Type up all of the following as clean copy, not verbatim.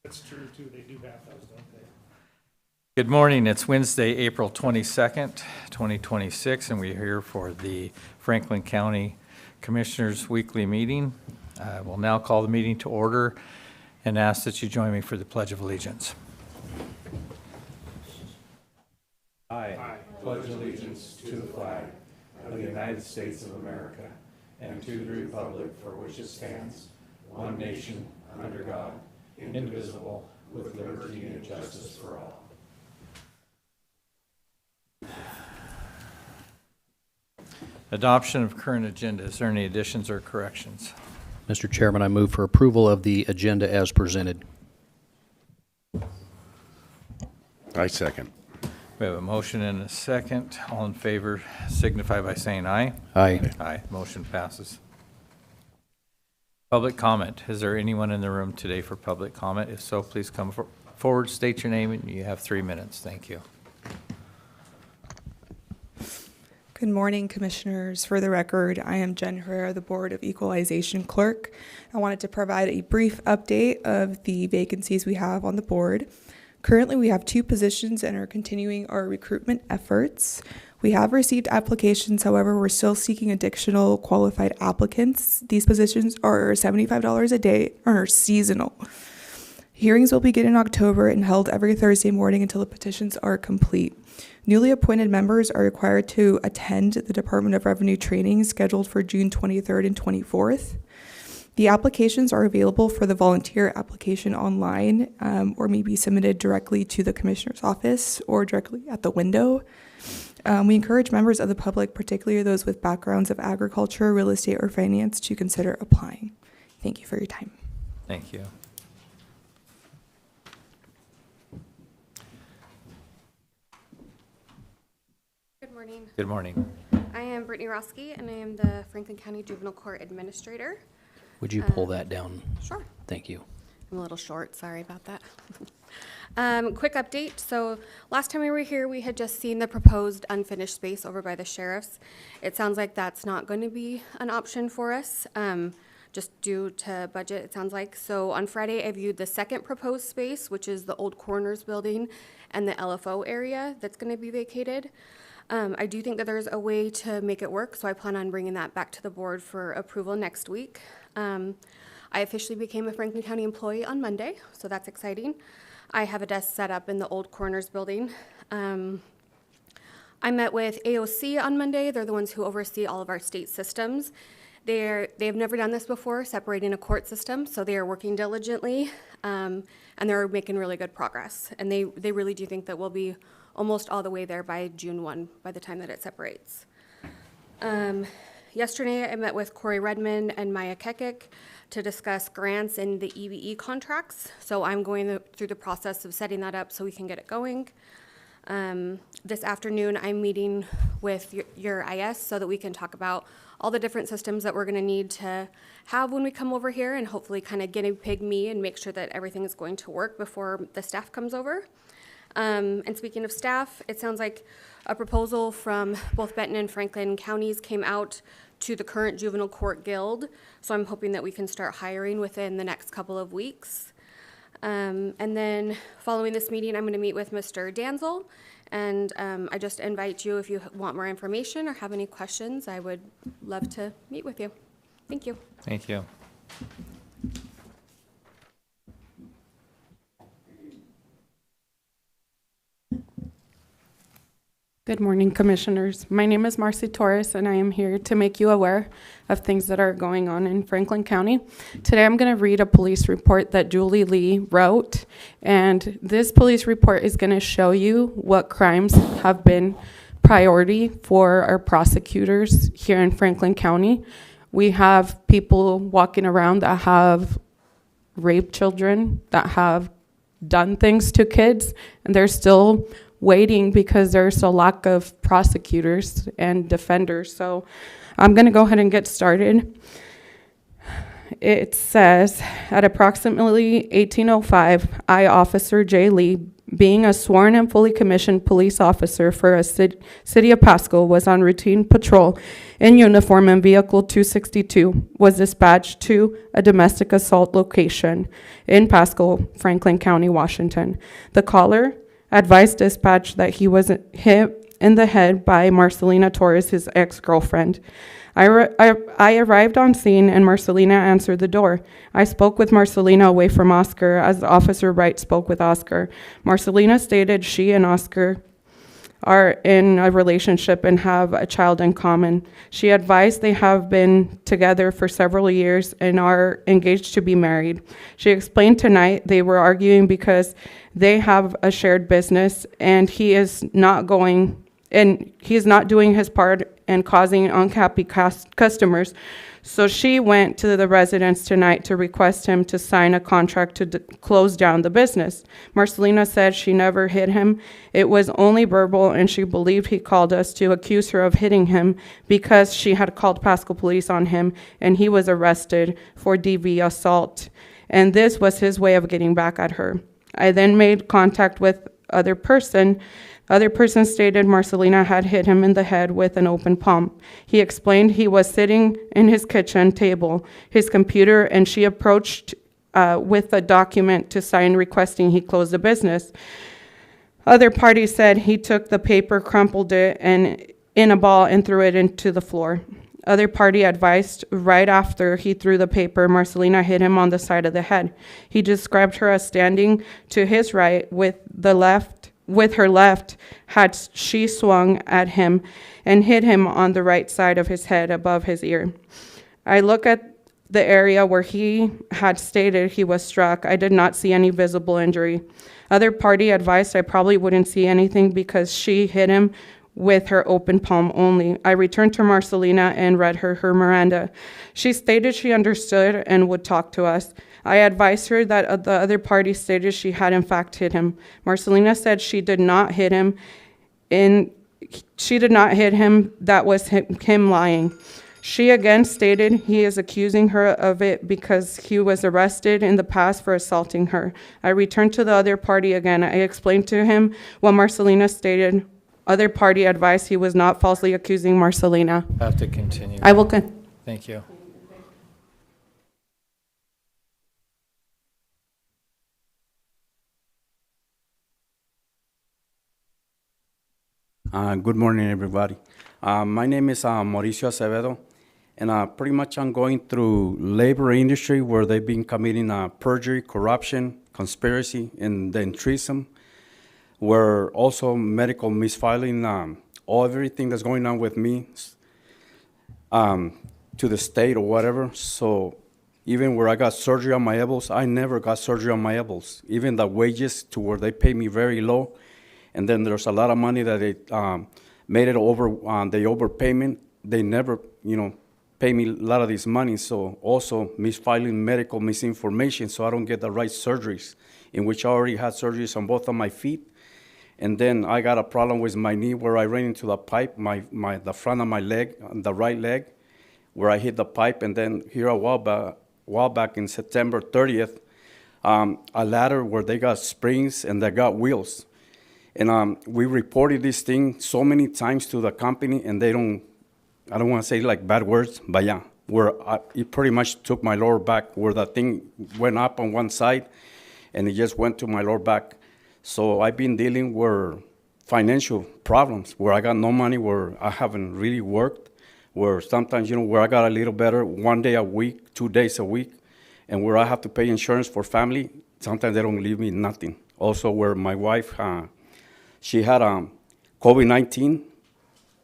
That's true too, they do have those, don't they? Good morning, it's Wednesday, April 22nd, 2026, and we're here for the Franklin County Commissioners' Weekly Meeting. We'll now call the meeting to order and ask that you join me for the Pledge of Allegiance. I pledge allegiance to the flag of the United States of America and to the republic for which it stands, one nation, under God, indivisible, with liberty and justice for all. Adoption of current agenda. Is there any additions or corrections? Mr. Chairman, I move for approval of the agenda as presented. I second. We have a motion and a second. All in favor signify by saying aye. Aye. Aye. Motion passes. Public comment. Is there anyone in the room today for public comment? If so, please come forward, state your name, and you have 3 minutes. Thank you. Good morning, Commissioners. For the record, I am Jen Herrera, the Board of Equalization Clerk. I wanted to provide a brief update of the vacancies we have on the board. Currently, we have 2 positions and are continuing our recruitment efforts. We have received applications, however, we're still seeking additional qualified applicants. These positions are $75 a day and are seasonal. Hearings will begin in October and held every Thursday morning until the petitions are complete. Newly appointed members are required to attend the Department of Revenue training scheduled for June 23rd and 24th. The applications are available for the volunteer application online or may be submitted directly to the Commissioner's office or directly at the window. We encourage members of the public, particularly those with backgrounds of agriculture, real estate, or finance, to consider applying. Thank you for your time. Thank you. Good morning. Good morning. I am Brittany Roski, and I am the Franklin County Juvenile Court Administrator. Would you pull that down? Sure. Thank you. I'm a little short, sorry about that. Quick update. So last time we were here, we had just seen the proposed unfinished space over by the sheriff's. It sounds like that's not going to be an option for us, just due to budget, it sounds like. So on Friday, I viewed the second proposed space, which is the old Corners building and the LFO area that's going to be vacated. I do think that there's a way to make it work, so I plan on bringing that back to the board for approval next week. I officially became a Franklin County employee on Monday, so that's exciting. I have a desk set up in the old Corners building. I met with AOC on Monday. They're the ones who oversee all of our state systems. They have never done this before, separating a court system, so they are working diligently, and they're making really good progress. And they really do think that we'll be almost all the way there by June 1, by the time that it separates. Yesterday, I met with Corey Redmond and Maya Kekik to discuss grants and the EBE contracts. So I'm going through the process of setting that up so we can get it going. This afternoon, I'm meeting with your IS so that we can talk about all the different systems that we're going to need to have when we come over here, and hopefully kind of guinea pig me and make sure that everything is going to work before the staff comes over. And speaking of staff, it sounds like a proposal from both Benton and Franklin counties came out to the current juvenile court guild. So I'm hoping that we can start hiring within the next couple of weeks. And then following this meeting, I'm going to meet with Mr. Danzel. And I just invite you, if you want more information or have any questions, I would love to meet with you. Thank you. Thank you. Good morning, Commissioners. My name is Marcy Torres, and I am here to make you aware of things that are going on in Franklin County. Today, I'm going to read a police report that Julie Lee wrote, and this police report is going to show you what crimes have been priority for our prosecutors here in Franklin County. We have people walking around that have raped children, that have done things to kids, and they're still waiting because there's a lack of prosecutors and defenders. So I'm going to go ahead and get started. It says, at approximately 18:05, I, Officer J. Lee, being a sworn and fully commissioned police officer for a city of Pasco, was on routine patrol in uniform and vehicle 262 was dispatched to a domestic assault location in Pasco, Franklin County, Washington. The caller advised dispatch that he was hit in the head by Marcelina Torres, his ex-girlfriend. I arrived on scene and Marcelina answered the door. I spoke with Marcelina away from Oscar as Officer Wright spoke with Oscar. Marcelina stated she and Oscar are in a relationship and have a child in common. She advised they have been together for several years and are engaged to be married. She explained tonight they were arguing because they have a shared business and he is not doing his part and causing unhappy customers. So she went to the residence tonight to request him to sign a contract to close down the business. Marcelina said she never hit him. It was only verbal, and she believed he called us to accuse her of hitting him because she had called Pasco police on him, and he was arrested for DV assault. And this was his way of getting back at her. I then made contact with other person stated Marcelina had hit him in the head with an open palm. He explained he was sitting in his kitchen table, his computer, and she approached with a document to sign requesting he close the business. Other parties said he took the paper, crumpled it in a ball, and threw it into the floor. Other party advised right after he threw the paper, Marcelina hit him on the side of the head. He described her as standing to his right with her left had she swung at him and hit him on the right side of his head above his ear. I look at the area where he had stated he was struck. I did not see any visible injury. Other party advised I probably wouldn't see anything because she hit him with her open palm only. I returned to Marcelina and read her Miranda. She stated she understood and would talk to us. I advised her that the other party stated she had in fact hit him. Marcelina said she did not hit him. That was him lying. She again stated he is accusing her of it because he was arrested in the past for assaulting her. I returned to the other party again. I explained to him what Marcelina stated. Other party advised he was not falsely accusing Marcelina. Have to continue. I will Thank you. Good morning, everybody. My name is Mauricio Acevedo, and pretty much I'm going through labor industry where they've been committing perjury, corruption, conspiracy, and then treason, where also medical misfiling, everything that's going on with me to the state or whatever. So even where I got surgery on my elbows, I never got surgery on my elbows. Even the wages to where they pay me very low. And then there's a lot of money that they made it over, the overpayment. They never, pay me a lot of this money. So also misfiling medical misinformation, so I don't get the right surgeries, in which I already had surgeries on both of my feet. And then I got a problem with my knee where I ran into the pipe, the front of my leg, the right leg, where I hit the pipe. And then here a while back in September 30th, a ladder where they got springs and they got wheels. And we reported this thing so many times to the company, and I don't want to say like bad words, but yeah, where it pretty much took my lower back, where the thing went up on one side, and it just went to my lower back. So I've been dealing with financial problems, where I got no money, where I haven't really worked, where sometimes, where I got a little better 1 day a week, 2 days a week, and where I have to pay insurance for family, sometimes they don't leave me nothing. Also where my wife, she had COVID-19,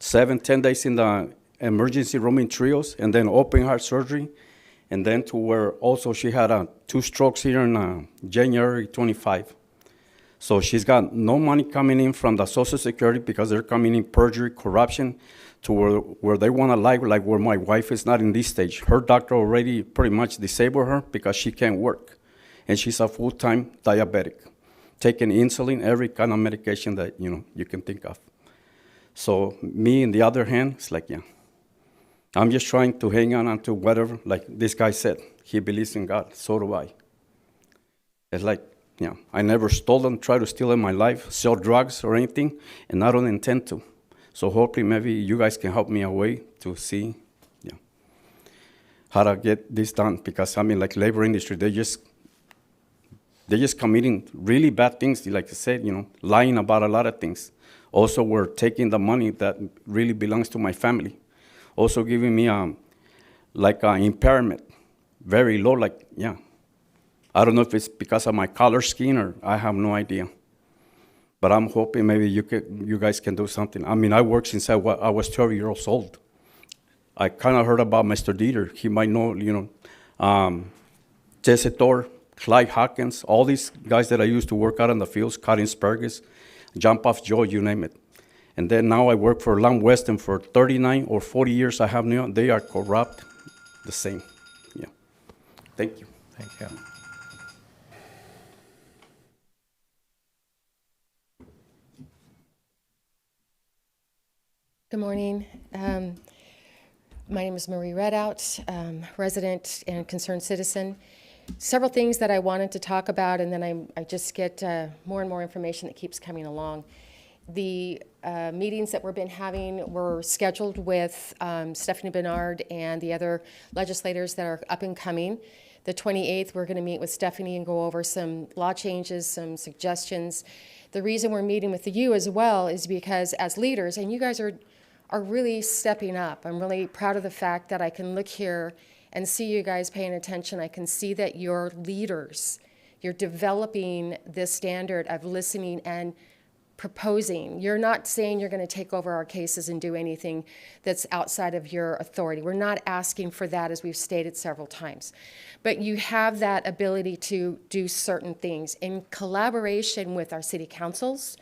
7-10 days in the emergency room in Trios, and then open heart surgery, and then to where also she had 2 strokes here in January 25. So she's got no money coming in from the Social Security because they're coming in perjury, corruption, to where they want to lie, like where my wife is not in this stage. Her doctor already pretty much disabled her because she can't work, and she's a full-time diabetic, taking insulin, every kind of medication that you can think of. So me, on the other hand, it's like, I'm just trying to hang on to whatever, like this guy said, he believes in God, so do I. It's like, Yeah, I never stole them, try to steal in my life, sell drugs or anything, and I don't intend to. So hopefully maybe you guys can help me a way to see, yeah, how to get this done. Because I mean, like labor industry, they're just committing really bad things. Like I said, lying about a lot of things. Also, we're taking the money that really belongs to my family. Also giving me like an impairment, very low, like, yeah. I don't know if it's because of my color scheme or I have no idea. But I'm hoping maybe you guys can do something. I mean, I worked since I was 12 years old. I kind of heard about Mr. Dieter. He might know, Jesse Thor, Clyde Hawkins, all these guys that I used to work out in the fields, cutting asparagus, jump off Joe, you name it. And then now I work for Lamb Weston for 39 or 40 years. I have now. They are corrupt, the same. Yeah. Thank you. Thank you. Good morning. My name is Marie Redout, resident and concerned citizen. Several things that I wanted to talk about, and then I just get more and more information that keeps coming along. The meetings that we've been having were scheduled with Stephanie Bernard and the other legislators that are up and coming. The 28th, we're going to meet with Stephanie and go over some law changes, some suggestions. The reason we're meeting with you as well is because as leaders, and you guys are really stepping up. I'm really proud of the fact that I can look here and see you guys paying attention. I can see that you're leaders. You're developing this standard of listening and proposing. You're not saying you're going to take over our cases and do anything that's outside of your authority. We're not asking for that, as we've stated several times. But you have that ability to do certain things in collaboration with our city councils,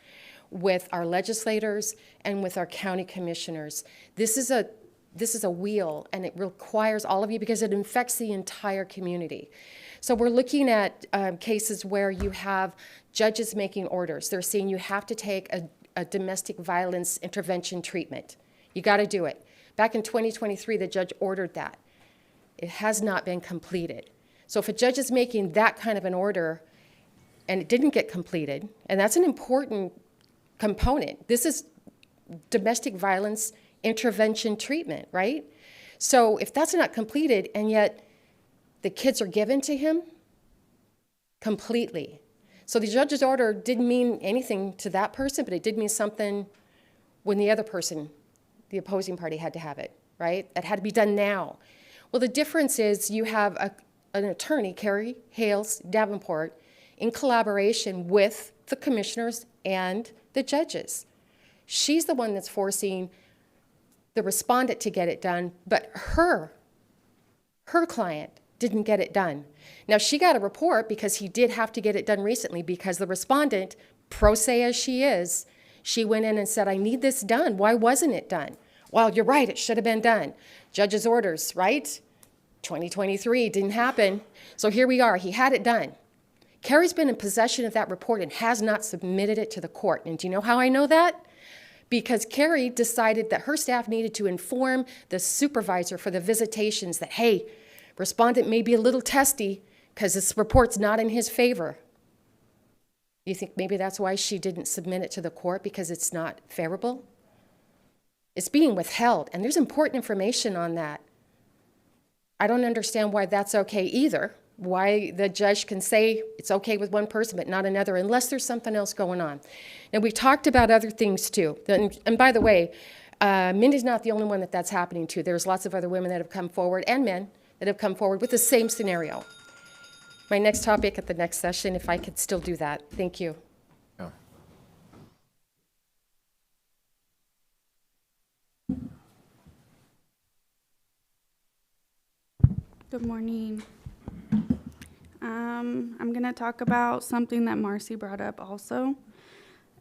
with our legislators, and with our county commissioners. This is a wheel, and it requires all of you because it affects the entire community. So we're looking at cases where you have judges making orders. They're saying you have to take a domestic violence intervention treatment. You got to do it. Back in 2023, the judge ordered that. It has not been completed. So if a judge is making that kind of an order and it didn't get completed, and that's an important component. This is domestic violence intervention treatment, right? So if that's not completed and yet the kids are given to him completely. So the judge's order didn't mean anything to that person, but it did mean something when the other person, the opposing party, had to have it, right? It had to be done now. Well, the difference is you have an attorney, Carrie Hales Davenport, in collaboration with the commissioners and the judges. She's the one that's forcing the respondent to get it done, but her client didn't get it done. Now, she got a report because he did have to get it done recently because the respondent, pro se as she is, she went in and said, I need this done. Why wasn't it done? Well, you're right, it should have been done. Judge's orders, right? 2023, didn't happen. So here we are, he had it done. Carrie's been in possession of that report and has not submitted it to the court. And do you know how I know that? Because Carrie decided that her staff needed to inform the supervisor for the visitations that, hey, respondent may be a little testy because this report's not in his favor. You think maybe that's why she didn't submit it to the court, because it's not favorable? It's being withheld, and there's important information on that. I don't understand why that's okay either. Why the judge can say it's okay with one person but not another unless there's something else going on. And we talked about other things too. And by the way, Mindy's not the only one that's happening to. There's lots of other women that have come forward and men that have come forward with the same scenario. My next topic at the next session, if I could still do that. Thank you. Yeah. Good morning. I'm going to talk about something that Marcy brought up also.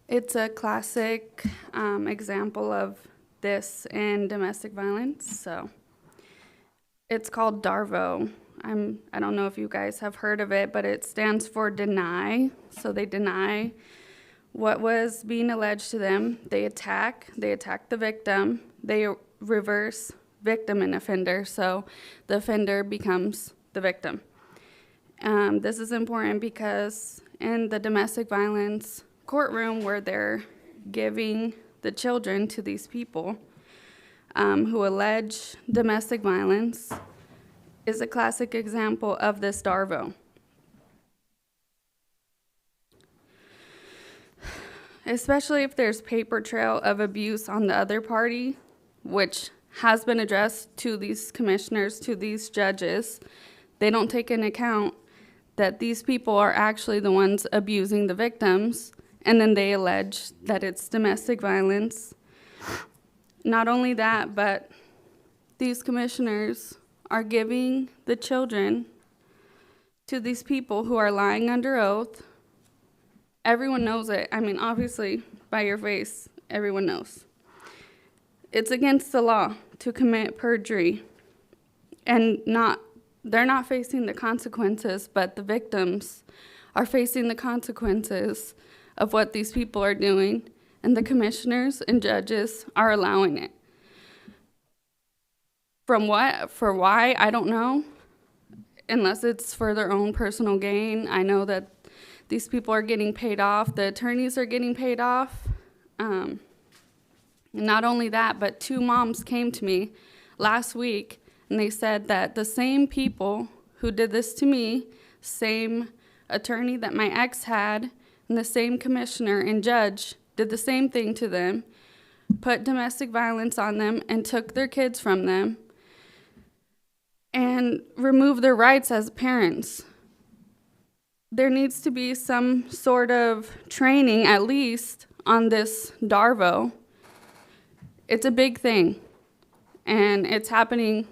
It's a classic example of this in domestic violence. So it's called DARVO. I don't know if you guys have heard of it, but it stands for deny. So they deny what was being alleged to them. They attack the victim. They reverse victim and offender. So the offender becomes the victim. This is important because in the domestic violence courtroom where they're giving the children to these people who allege domestic violence is a classic example of this DARVO. Especially if there's paper trail of abuse on the other party, which has been addressed to these commissioners, to these judges. They don't take into account that these people are actually the ones abusing the victims, and then they allege that it's domestic violence. Not only that, but these commissioners are giving the children to these people who are lying under oath. Everyone knows it. I mean, obviously, by your face, everyone knows. It's against the law to commit perjury, and they're not facing the consequences, but the victims are facing the consequences of what these people are doing, and the commissioners and judges are allowing it. From what, for why, I don't know, unless it's for their own personal gain. I know that these people are getting paid off, the attorneys are getting paid off. Not only that, but 2 moms came to me last week, and they said that the same people who did this to me, same attorney that my ex had, and the same commissioner and judge did the same thing to them, put domestic violence on them and took their kids from them and removed their rights as parents. There needs to be some sort of training, at least, on this DARVO. It's a big thing, and it's happening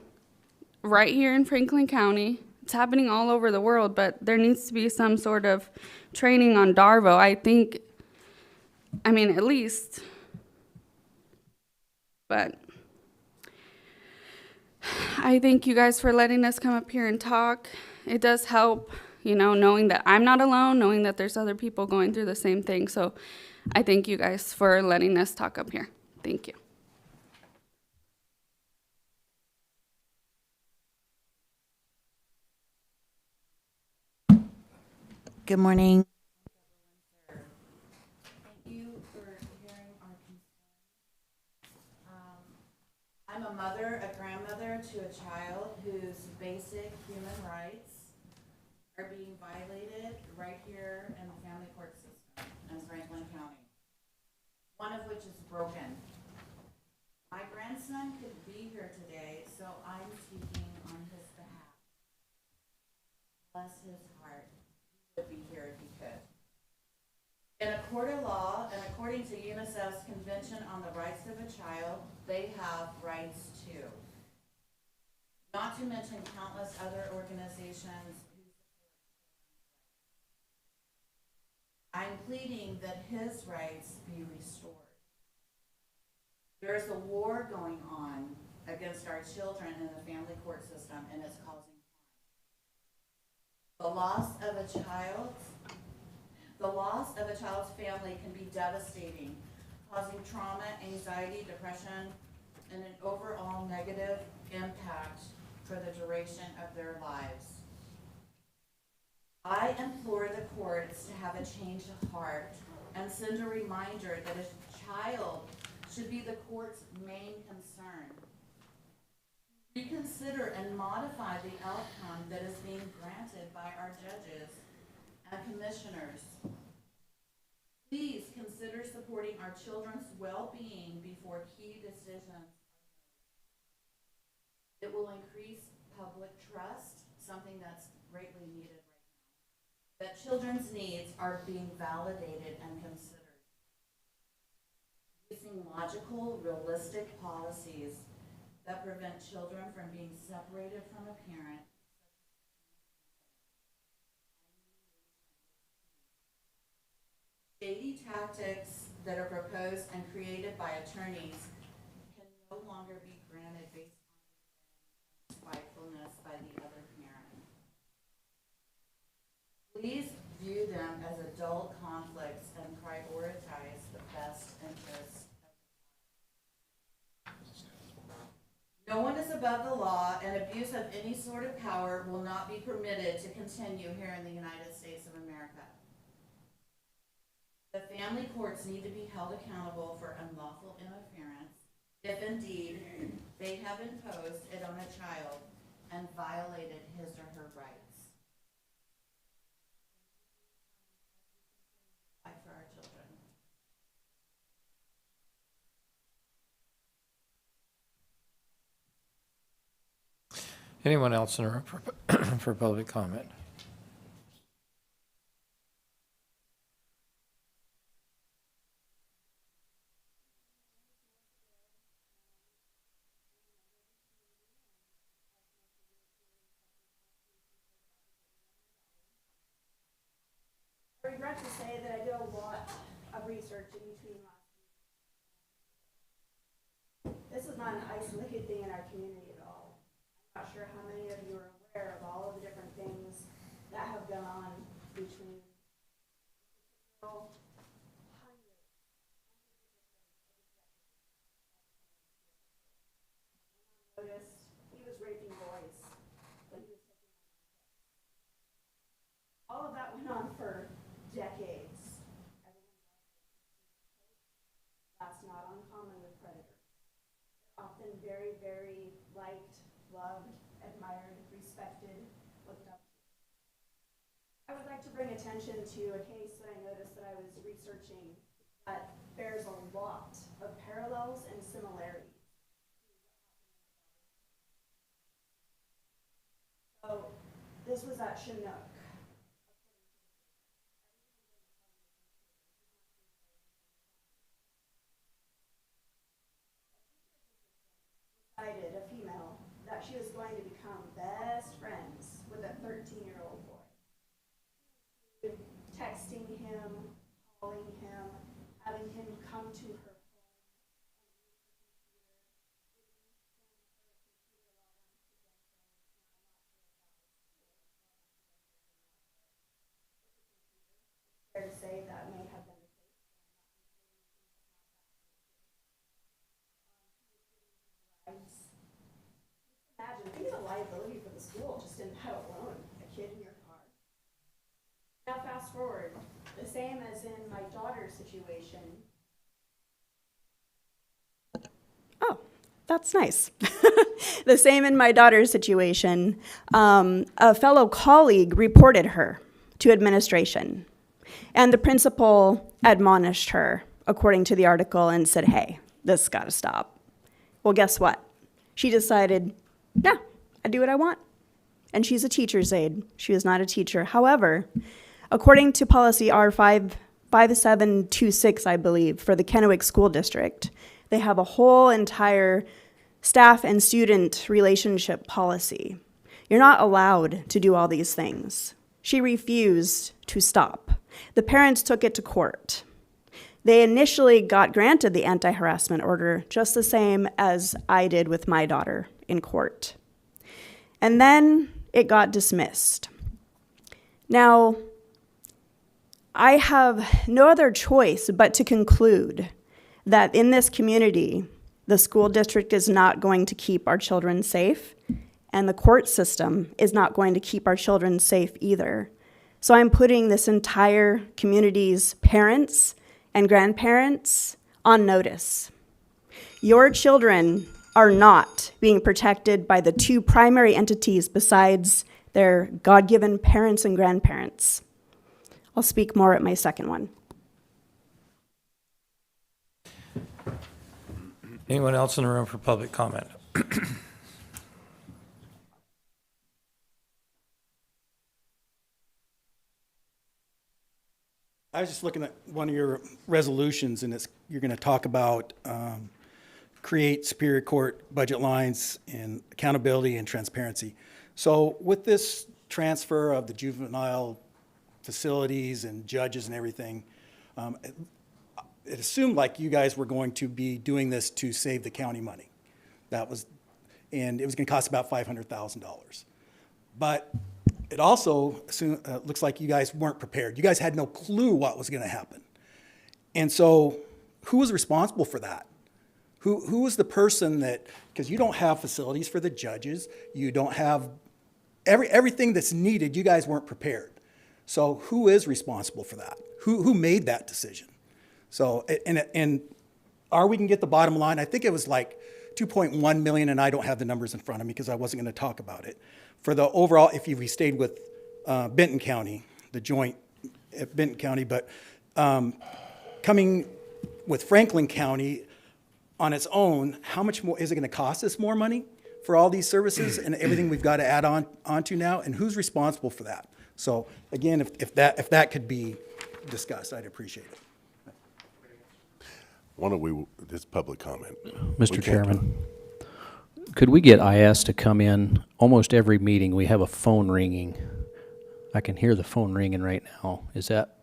right here in Franklin County. It's happening all over the world, but there needs to be some sort of training on DARVO. I mean, at least. But I thank you guys for letting us come up here and talk. It does help, you know, knowing that I'm not alone, knowing that there's other people going through the same thing. So I thank you guys for letting us talk up here. Thank you. Good morning. Thank you for hearing our concerns. I'm a mother, a grandmother to a child whose basic human rights are being violated right here in the family court system in Franklin County, one of which is broken. My grandson could be here today, so I'm speaking on his behalf. Bless his heart. Be here if he could. In a court of law, and according to UNICEF's Convention on the Rights of a Child, they have rights too. Not to mention countless other organizations who support. I'm pleading that his rights be restored. There is a war going on against our children in the family court system, and it's causing The loss of a child's family can be devastating, causing trauma, anxiety, depression, and an overall negative impact for the duration of their lives. I implore the courts to have a change of heart and send a reminder that a child should be the court's main concern. Reconsider and modify the outcome that is being granted by our judges and commissioners. Please consider supporting our children's well-being before key decisions. It will increase public trust, something that's greatly needed right now, that children's needs are being validated and considered. Using logical, realistic policies that prevent children from being separated from a parent. Shady tactics that are proposed and created by attorneys can no longer be granted based on spitefulness by the other parent. Please view them as adult conflicts and prioritize the best interests. No one is above the law, and abuse of any sort of power will not be permitted to continue here in the United States of America. The family courts need to be held accountable for unlawful interference if indeed they have imposed it on a child and violated his or her rights. Fight for our children. Anyone else in the room for public comment? I regret to say that I did a lot of research in between last week. This is not an isolated thing in our community at all. I'm not sure how many of you are aware of all of the different things that have gone on between noticed he was raping boys when he was taking all of that went on for decades. That's not uncommon with predators. They're often very, very liked, loved, admired, respected, looked up to. I would like to bring attention to a case that I noticed that I was researching that bears a lot of parallels and similarities. So this was at Chinook. Decided, a female, that she was going to become best friends with a 13-year-old boy. Texting him, calling him, having him come to her fair to say that may have been the case. Imagine, think of the liability for the school just in that alone, a kid in your car. Now fast forward, the same as in my daughter's situation. Oh, that's nice. The same in my daughter's situation. A fellow colleague reported her to administration, and the principal admonished her, according to the article, and said, hey, this has got to stop. Well, guess what? She decided, yeah, I do what I want. And she's a teacher's aide. She was not a teacher. However, according to policy R5726, I believe, for the Kennewick School District, they have a whole entire staff and student relationship policy. You're not allowed to do all these things. She refused to stop. The parents took it to court. They initially got granted the anti-harassment order, just the same as I did with my daughter in court. And then it got dismissed. Now, I have no other choice but to conclude that in this community, the school district is not going to keep our children safe, and the court system is not going to keep our children safe either. So I'm putting this entire community's parents and grandparents on notice. Your children are not being protected by the two primary entities besides their God-given parents and grandparents. I'll speak more at my second one. Anyone else in the room for public comment? I was just looking at one of your resolutions, and you're going to talk about create Superior Court budget lines and accountability and transparency. So with this transfer of the juvenile facilities and judges and everything, it assumed like you guys were going to be doing this to save the county money. And it was going to cost about $500,000. But it also looks like you guys weren't prepared. You guys had no clue what was going to happen. And so who was responsible for that? Who was the person that, because you don't have facilities for the judges, you don't have everything that's needed, you guys weren't prepared. So who is responsible for that? Who made that decision? So, and are we can get the bottom line? I think it was like 2.1 million, and I don't have the numbers in front of me because I wasn't going to talk about it. For the overall, if we stayed with Benton County, the joint at Benton County, but coming with Franklin County on its own, how much more is it going to cost us more money for all these services and everything we've got to add onto now? And who's responsible for that? So again, if that could be discussed, I'd appreciate it. Why don't we, this public comment. Mr. Chairman, could we get IS to come in? Almost every meeting, we have a phone ringing. I can hear the phone ringing right now. Is that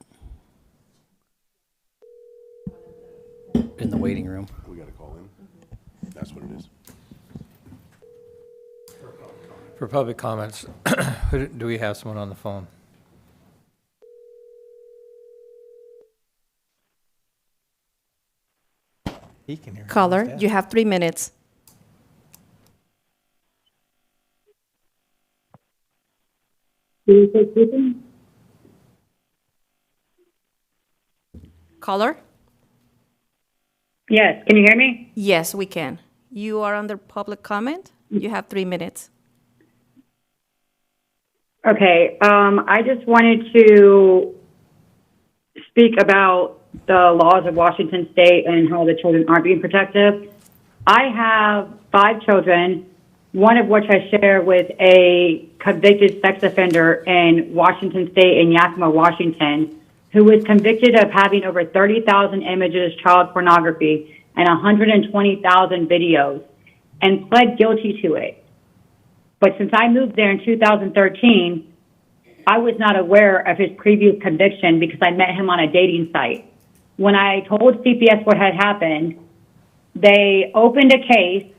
in the waiting room? We got to call in. That's what it is. For public comments, do we have someone on the phone? He can hear. Caller, you have 3 minutes. Caller? Yes, can you hear me? Yes, we can. You are under public comment. You have 3 minutes. Okay, I just wanted to speak about the laws of Washington State and how the children aren't being protected. I have 5 children, one of which I share with a convicted sex offender in Washington State in Yakima, Washington, who was convicted of having over 30,000 images of child pornography and 120,000 videos and pled guilty to it. But since I moved there in 2013, I was not aware of his previous conviction because I met him on a dating site. When I told CPS what had happened, they opened a case,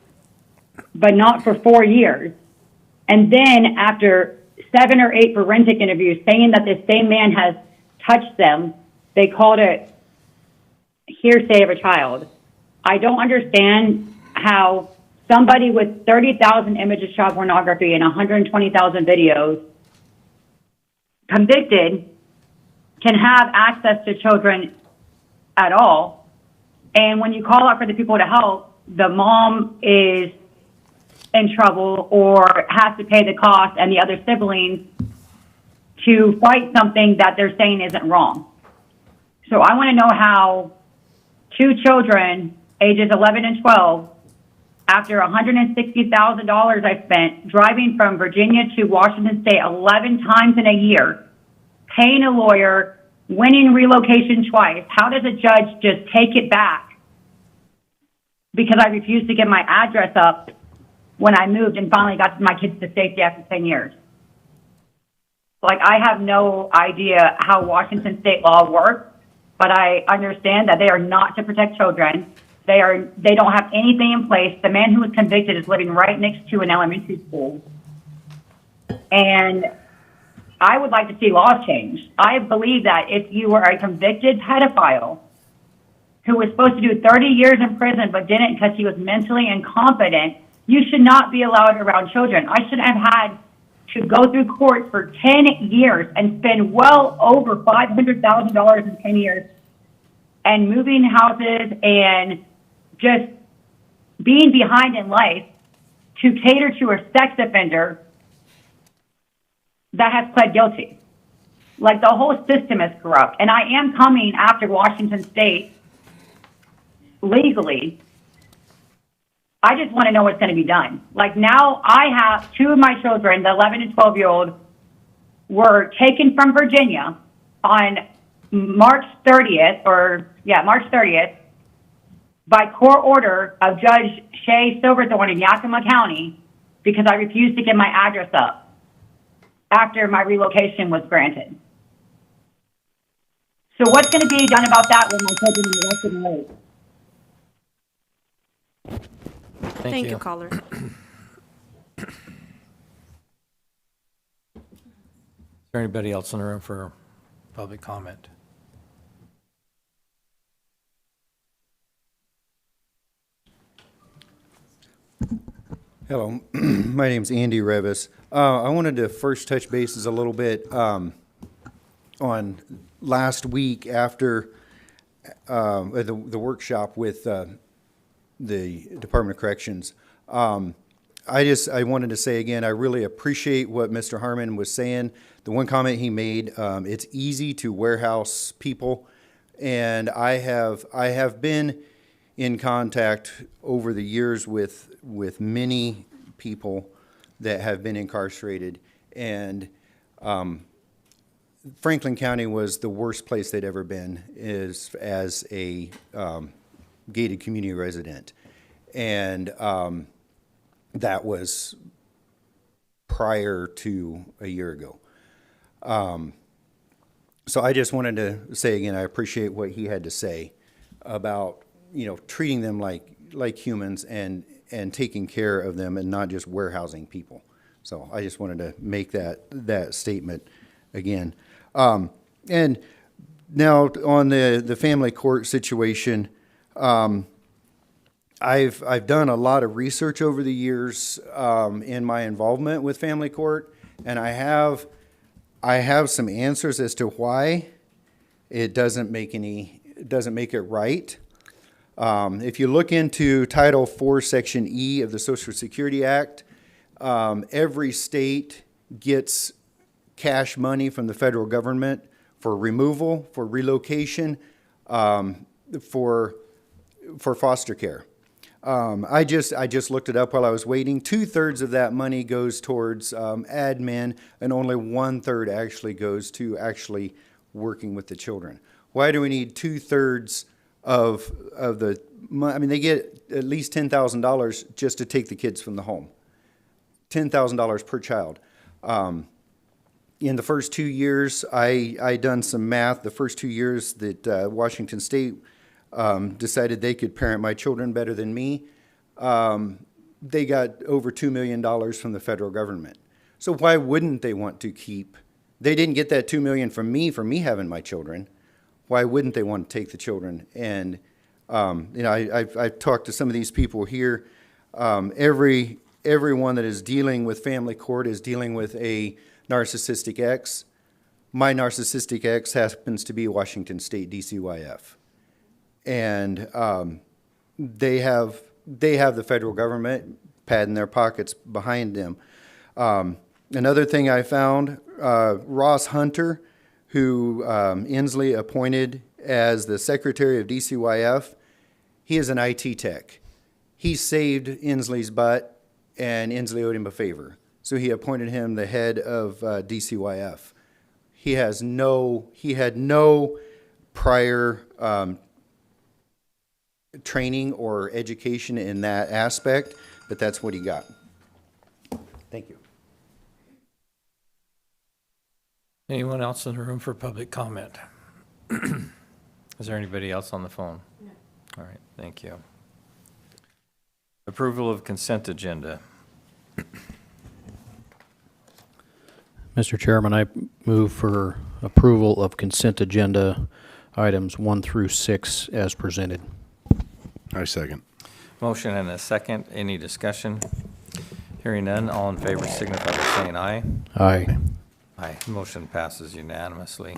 but not for 4 years. And then after 7 or 8 forensic interviews saying that this same man has touched them, they called it hearsay of a child. I don't understand how somebody with 30,000 images of child pornography and 120,000 videos convicted can have access to children at all. And when you call out for the people to help, the mom is in trouble or has to pay the cost and the other siblings to fight something that they're saying isn't wrong. So I want to know how 2 children, ages 11 and 12, after $160,000 I spent driving from Virginia to Washington State 11 times in a year, paying a lawyer, winning relocation twice, how does a judge just take it back because I refused to get my address up when I moved and finally got my kids to safety after 10 years? Like, I have no idea how Washington State law works, but I understand that they are not to protect children. They don't have anything in place. The man who was convicted is living right next to an elementary school. And I would like to see laws change. I believe that if you were a convicted pedophile who was supposed to do 30 years in prison but didn't because he was mentally incompetent, you should not be allowed around children. I should have had to go through court for 10 years and spend well over $500,000 in 10 years and moving houses and just being behind in life to cater to a sex offender that has pled guilty. Like, the whole system is corrupt. And I am coming after Washington State legally. I just want to know what's going to be done. Like, now I have 2 of my children, the 11 and 12-year-old, were taken from Virginia on March 30th, by court order of Judge Shay Silverthorne in Yakima County because I refused to get my address up after my relocation was granted. So what's going to be done about that when my children are arrested and raped? Thank you, caller. Is there anybody else in the room for public comment? Hello, my name's Andy Revis. I wanted to first touch bases a little bit. on last week after the workshop with the Department of Corrections. I wanted to say again, I really appreciate what Mr. Harmon was saying. The one comment he made, it's easy to warehouse people, and I have been in contact over the years with many people that have been incarcerated, and Franklin County was the worst place they'd ever been as a gated community resident. And that was prior to a year ago. So I just wanted to say again, I appreciate what he had to say about, treating them like humans and taking care of them and not just warehousing people. So I just wanted to make that statement again. And now on the family court situation, I've done a lot of research over the years in my involvement with family court, and I have some answers as to why it doesn't make it right. If you look into Title IV, Section E of the Social Security Act, every state gets cash money from the federal government for removal, for relocation, for foster care. I just looked it up while I was waiting. 2/3 of that money goes towards admin, and only 1/3 actually goes to actually working with the children. Why do we need 2/3 of the money? I mean, they get at least $10,000 just to take the kids from the home. $10,000 per child. In the first 2 years, I done some math. The first 2 years that Washington State decided they could parent my children better than me, they got over $2 million from the federal government. So why wouldn't they want to keep? They didn't get that $2 million from me for me having my children. Why wouldn't they want to take the children? And I've talked to some of these people here. Everyone that is dealing with family court is dealing with a narcissistic ex. My narcissistic ex happens to be Washington State DCYF. And they have the federal government padding their pockets behind them. Another thing I found, Ross Hunter, who Inslee appointed as the secretary of DCYF, he is an IT tech. He saved Inslee's butt, and Inslee owed him a favor. So he appointed him the head of DCYF. He had no prior training or education in that aspect, but that's what he got. Thank you. Anyone else in the room for public comment? Is there anybody else on the phone? No. All right, thank you. Approval of consent agenda. Mr. Chairman, I move for approval of consent agenda items 1 through 6 as presented. I second. Motion and a second. Any discussion? Hearing none, all in favor signify by saying aye. Aye. Aye. Motion passes unanimously.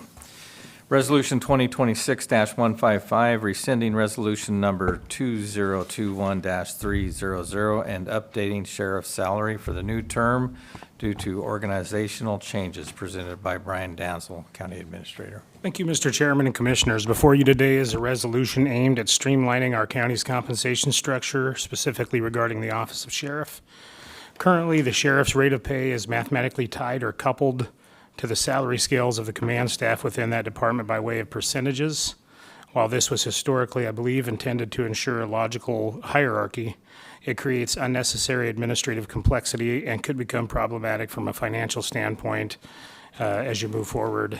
Resolution 2026-155, rescinding resolution number 2021-300 and updating sheriff's salary for the new term due to organizational changes, presented by Brian Danzel, County Administrator. Thank you, Mr. Chairman and Commissioners. Before you today is a resolution aimed at streamlining our county's compensation structure, specifically regarding the Office of Sheriff. Currently, the sheriff's rate of pay is mathematically tied or coupled to the salary scales of the command staff within that department by way of percentages. While this was historically, I believe, intended to ensure a logical hierarchy, it creates unnecessary administrative complexity and could become problematic from a financial standpoint as you move forward.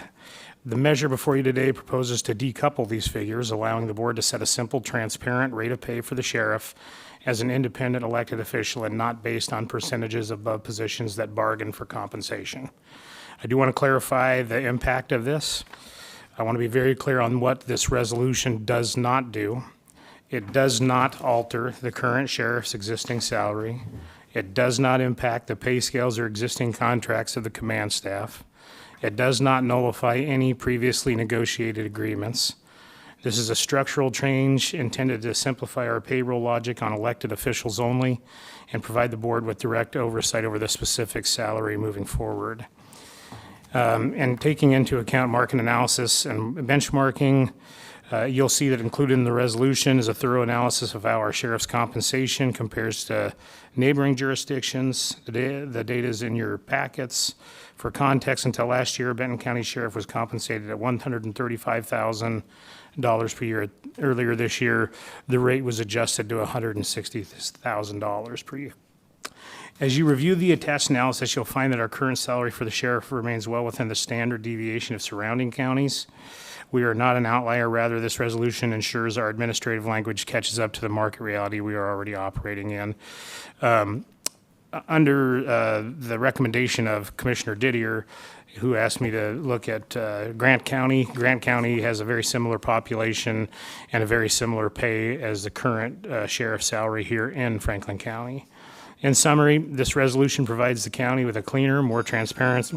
The measure before you today proposes to decouple these figures, allowing the board to set a simple, transparent rate of pay for the sheriff as an independent elected official and not based on percentages above positions that bargain for compensation. I do want to clarify the impact of this. I want to be very clear on what this resolution does not do. It does not alter the current sheriff's existing salary. It does not impact the pay scales or existing contracts of the command staff. It does not nullify any previously negotiated agreements. This is a structural change intended to simplify our payroll logic on elected officials only and provide the board with direct oversight over the specific salary moving forward. And taking into account market analysis and benchmarking, you'll see that included in the resolution is a thorough analysis of how our sheriff's compensation compares to neighboring jurisdictions. The data is in your packets. For context, until last year, Benton County Sheriff was compensated at $135,000 per year. Earlier this year, the rate was adjusted to $160,000 per year. As you review the attached analysis, you'll find that our current salary for the sheriff remains well within the standard deviation of surrounding counties. We are not an outlier. Rather, this resolution ensures our administrative language catches up to the market reality we are already operating in. Under the recommendation of Commissioner Didier, who asked me to look at Grant County. Grant County has a very similar population and a very similar pay as the current sheriff's salary here in Franklin County. In summary, this resolution provides the county with a cleaner, more transparent,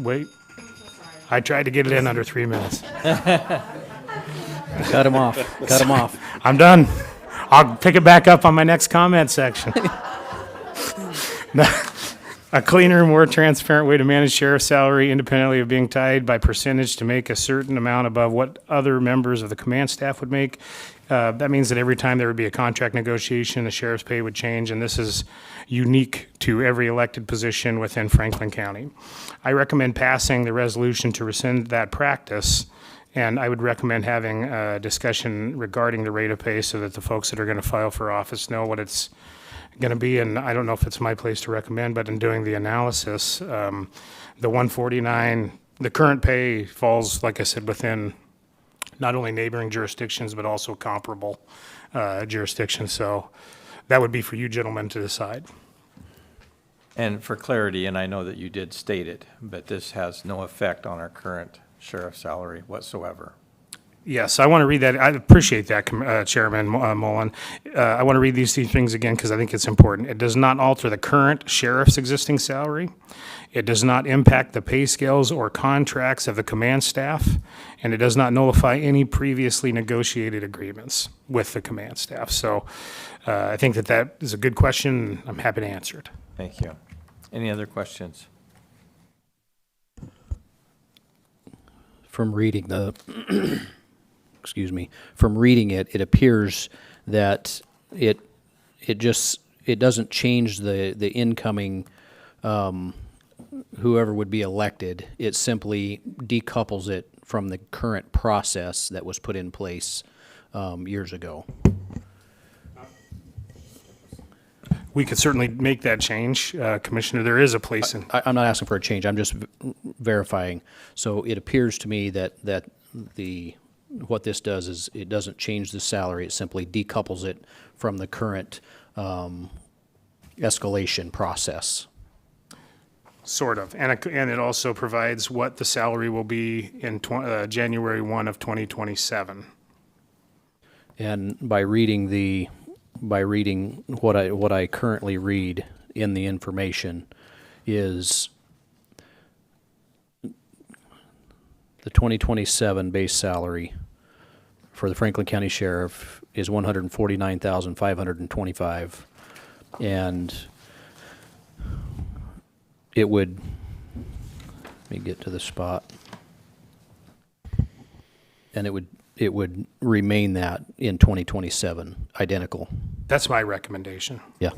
I tried to get it in under 3 minutes. Cut him off. Cut him off. I'm done. I'll pick it back up on my next comment section. A cleaner, more transparent way to manage sheriff's salary independently of being tied by percentage to make a certain amount above what other members of the command staff would make. That means that every time there would be a contract negotiation, the sheriff's pay would change, and this is unique to every elected position within Franklin County. I recommend passing the resolution to rescind that practice, and I would recommend having a discussion regarding the rate of pay so that the folks that are going to file for office know what it's going to be. And I don't know if it's my place to recommend, but in doing the analysis, the 149, the current pay falls, like I said, within not only neighboring jurisdictions, but also comparable jurisdictions. So that would be for you gentlemen to decide. And for clarity, and I know that you did state it, but this has no effect on our current sheriff's salary whatsoever. Yes, I want to read that. I appreciate that, Chairman Mullen. I want to read these two things again because I think it's important. It does not alter the current sheriff's existing salary. It does not impact the pay scales or contracts of the command staff, and it does not nullify any previously negotiated agreements with the command staff. So I think that that is a good question. I'm happy to answer it. Thank you. Any other questions? From reading the, from reading it, it appears that it doesn't change the incoming, whoever would be elected. It simply decouples it from the current process that was put in place years ago. We could certainly make that change, Commissioner. There is a place in. I'm not asking for a change. I'm just verifying. So it appears to me that what this does is it doesn't change the salary. It simply decouples it from the current escalation process. Sort of. And it also provides what the salary will be in January 1 of 2027. And by reading what I currently read in the information is the 2027 base salary for the Franklin County Sheriff is $149,525, and it would, let me get to the spot, and it would remain that in 2027, identical. That's my recommendation. Yeah.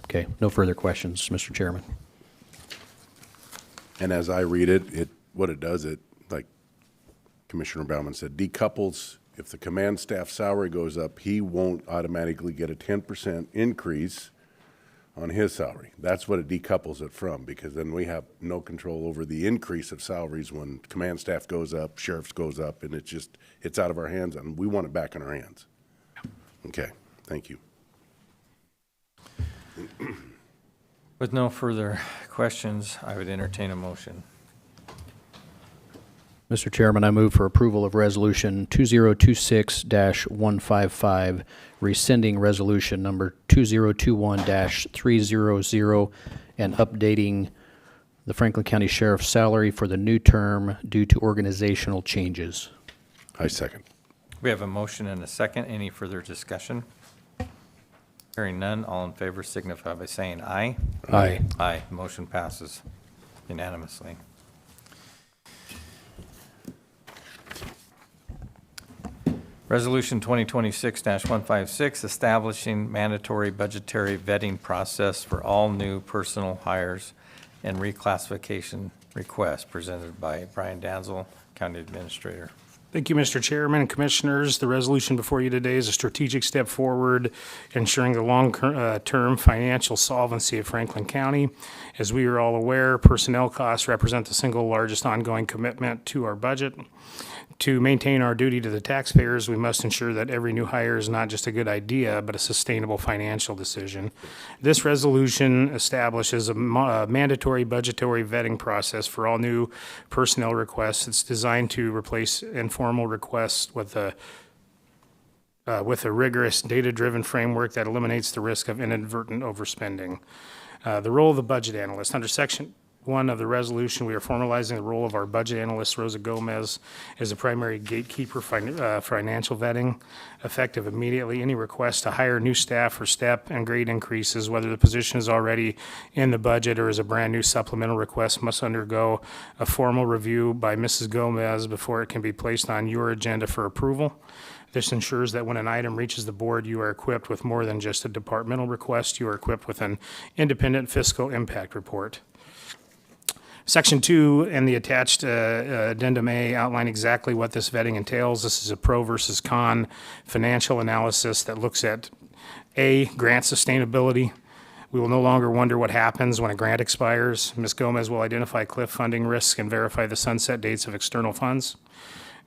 Okay. No further questions, Mr. Chairman. And as I read it, what it does, like Commissioner Baumann said, decouples. If the command staff salary goes up, he won't automatically get a 10% increase on his salary. That's what it decouples it from, because then we have no control over the increase of salaries when command staff goes up, sheriff's goes up, and it's out of our hands, and we want it back in our hands. Okay, thank you. With no further questions, I would entertain a motion. Mr. Chairman, I move for approval of Resolution 2026-155, rescinding Resolution number 2021-300, and updating the Franklin County Sheriff's salary for the new term due to organizational changes. I second. We have a motion and a second. Any further discussion? Hearing none, all in favor signify by saying aye. Aye. Aye. Motion passes unanimously. Resolution 2026-156, establishing mandatory budgetary vetting process for all new personal hires and reclassification requests, presented by Brian Danzel, County Administrator. Thank you, Mr. Chairman and Commissioners. The resolution before you today is a strategic step forward, ensuring the long-term financial solvency of Franklin County. As we are all aware, personnel costs represent the single largest ongoing commitment to our budget. To maintain our duty to the taxpayers, we must ensure that every new hire is not just a good idea, but a sustainable financial decision. This resolution establishes a mandatory budgetary vetting process for all new personnel requests. It's designed to replace informal requests with a rigorous, data-driven framework that eliminates the risk of inadvertent overspending. The role of the budget analyst. Under Section 1 of the resolution, we are formalizing the role of our budget analyst, Rosa Gomez, as a primary gatekeeper financial vetting, effective immediately. Any request to hire new staff for step and grade increases, whether the position is already in the budget or is a brand-new supplemental request, must undergo a formal review by Mrs. Gomez before it can be placed on your agenda for approval. This ensures that when an item reaches the board, you are equipped with more than just a departmental request. You are equipped with an independent fiscal impact report. Section 2 and the attached Addendum A outline exactly what this vetting entails. This is a pro versus con financial analysis that looks at A, grant sustainability. We will no longer wonder what happens when a grant expires. Ms. Gomez will identify cliff funding risks and verify the sunset dates of external funds.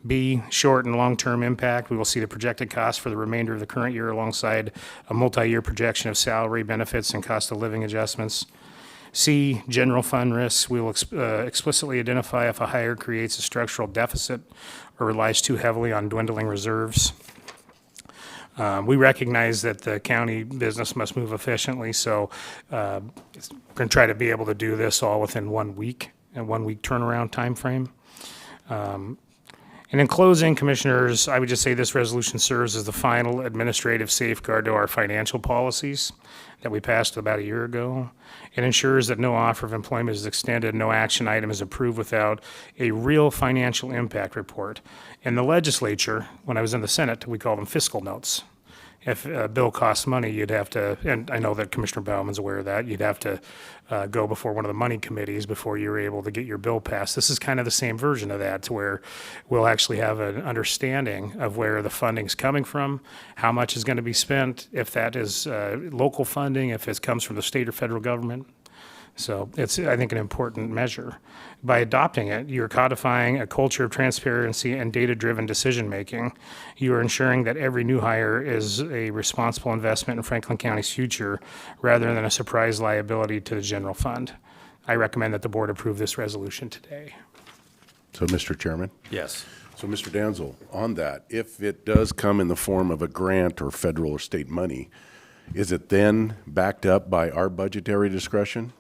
B, short and long-term impact. We will see the projected cost for the remainder of the current year alongside a multi-year projection of salary, benefits, and cost of living adjustments. C, general fund risks. We will explicitly identify if a hire creates a structural deficit or relies too heavily on dwindling reserves. We recognize that the county business must move efficiently, so we're going to try to be able to do this all within 1 week, a 1 week turnaround time frame. And in closing, Commissioners, I would just say this resolution serves as the final administrative safeguard to our financial policies that we passed about a year ago. It ensures that no offer of employment is extended, no action item is approved without a real financial impact report. In the legislature, when I was in the Senate, we call them fiscal notes. If a bill costs money, you'd have to, and I know that Commissioner Bauman's aware of that, you'd have to go before one of the money committees before you're able to get your bill passed. This is kind of the same version of that, to where we'll actually have an understanding of where the funding's coming from, how much is going to be spent, if that is local funding, if it comes from the state or federal government. So it's, I think, an important measure. By adopting it, you're codifying a culture of transparency and data-driven decision-making. You are ensuring that every new hire is a responsible investment in Franklin County's future rather than a surprise liability to the general fund. I recommend that the board approve this resolution today. So, Mr. Chairman? Yes. So, Mr. Danzel, on that, if it does come in the form of a grant or federal or state money, is it then backed up by our budgetary discretion?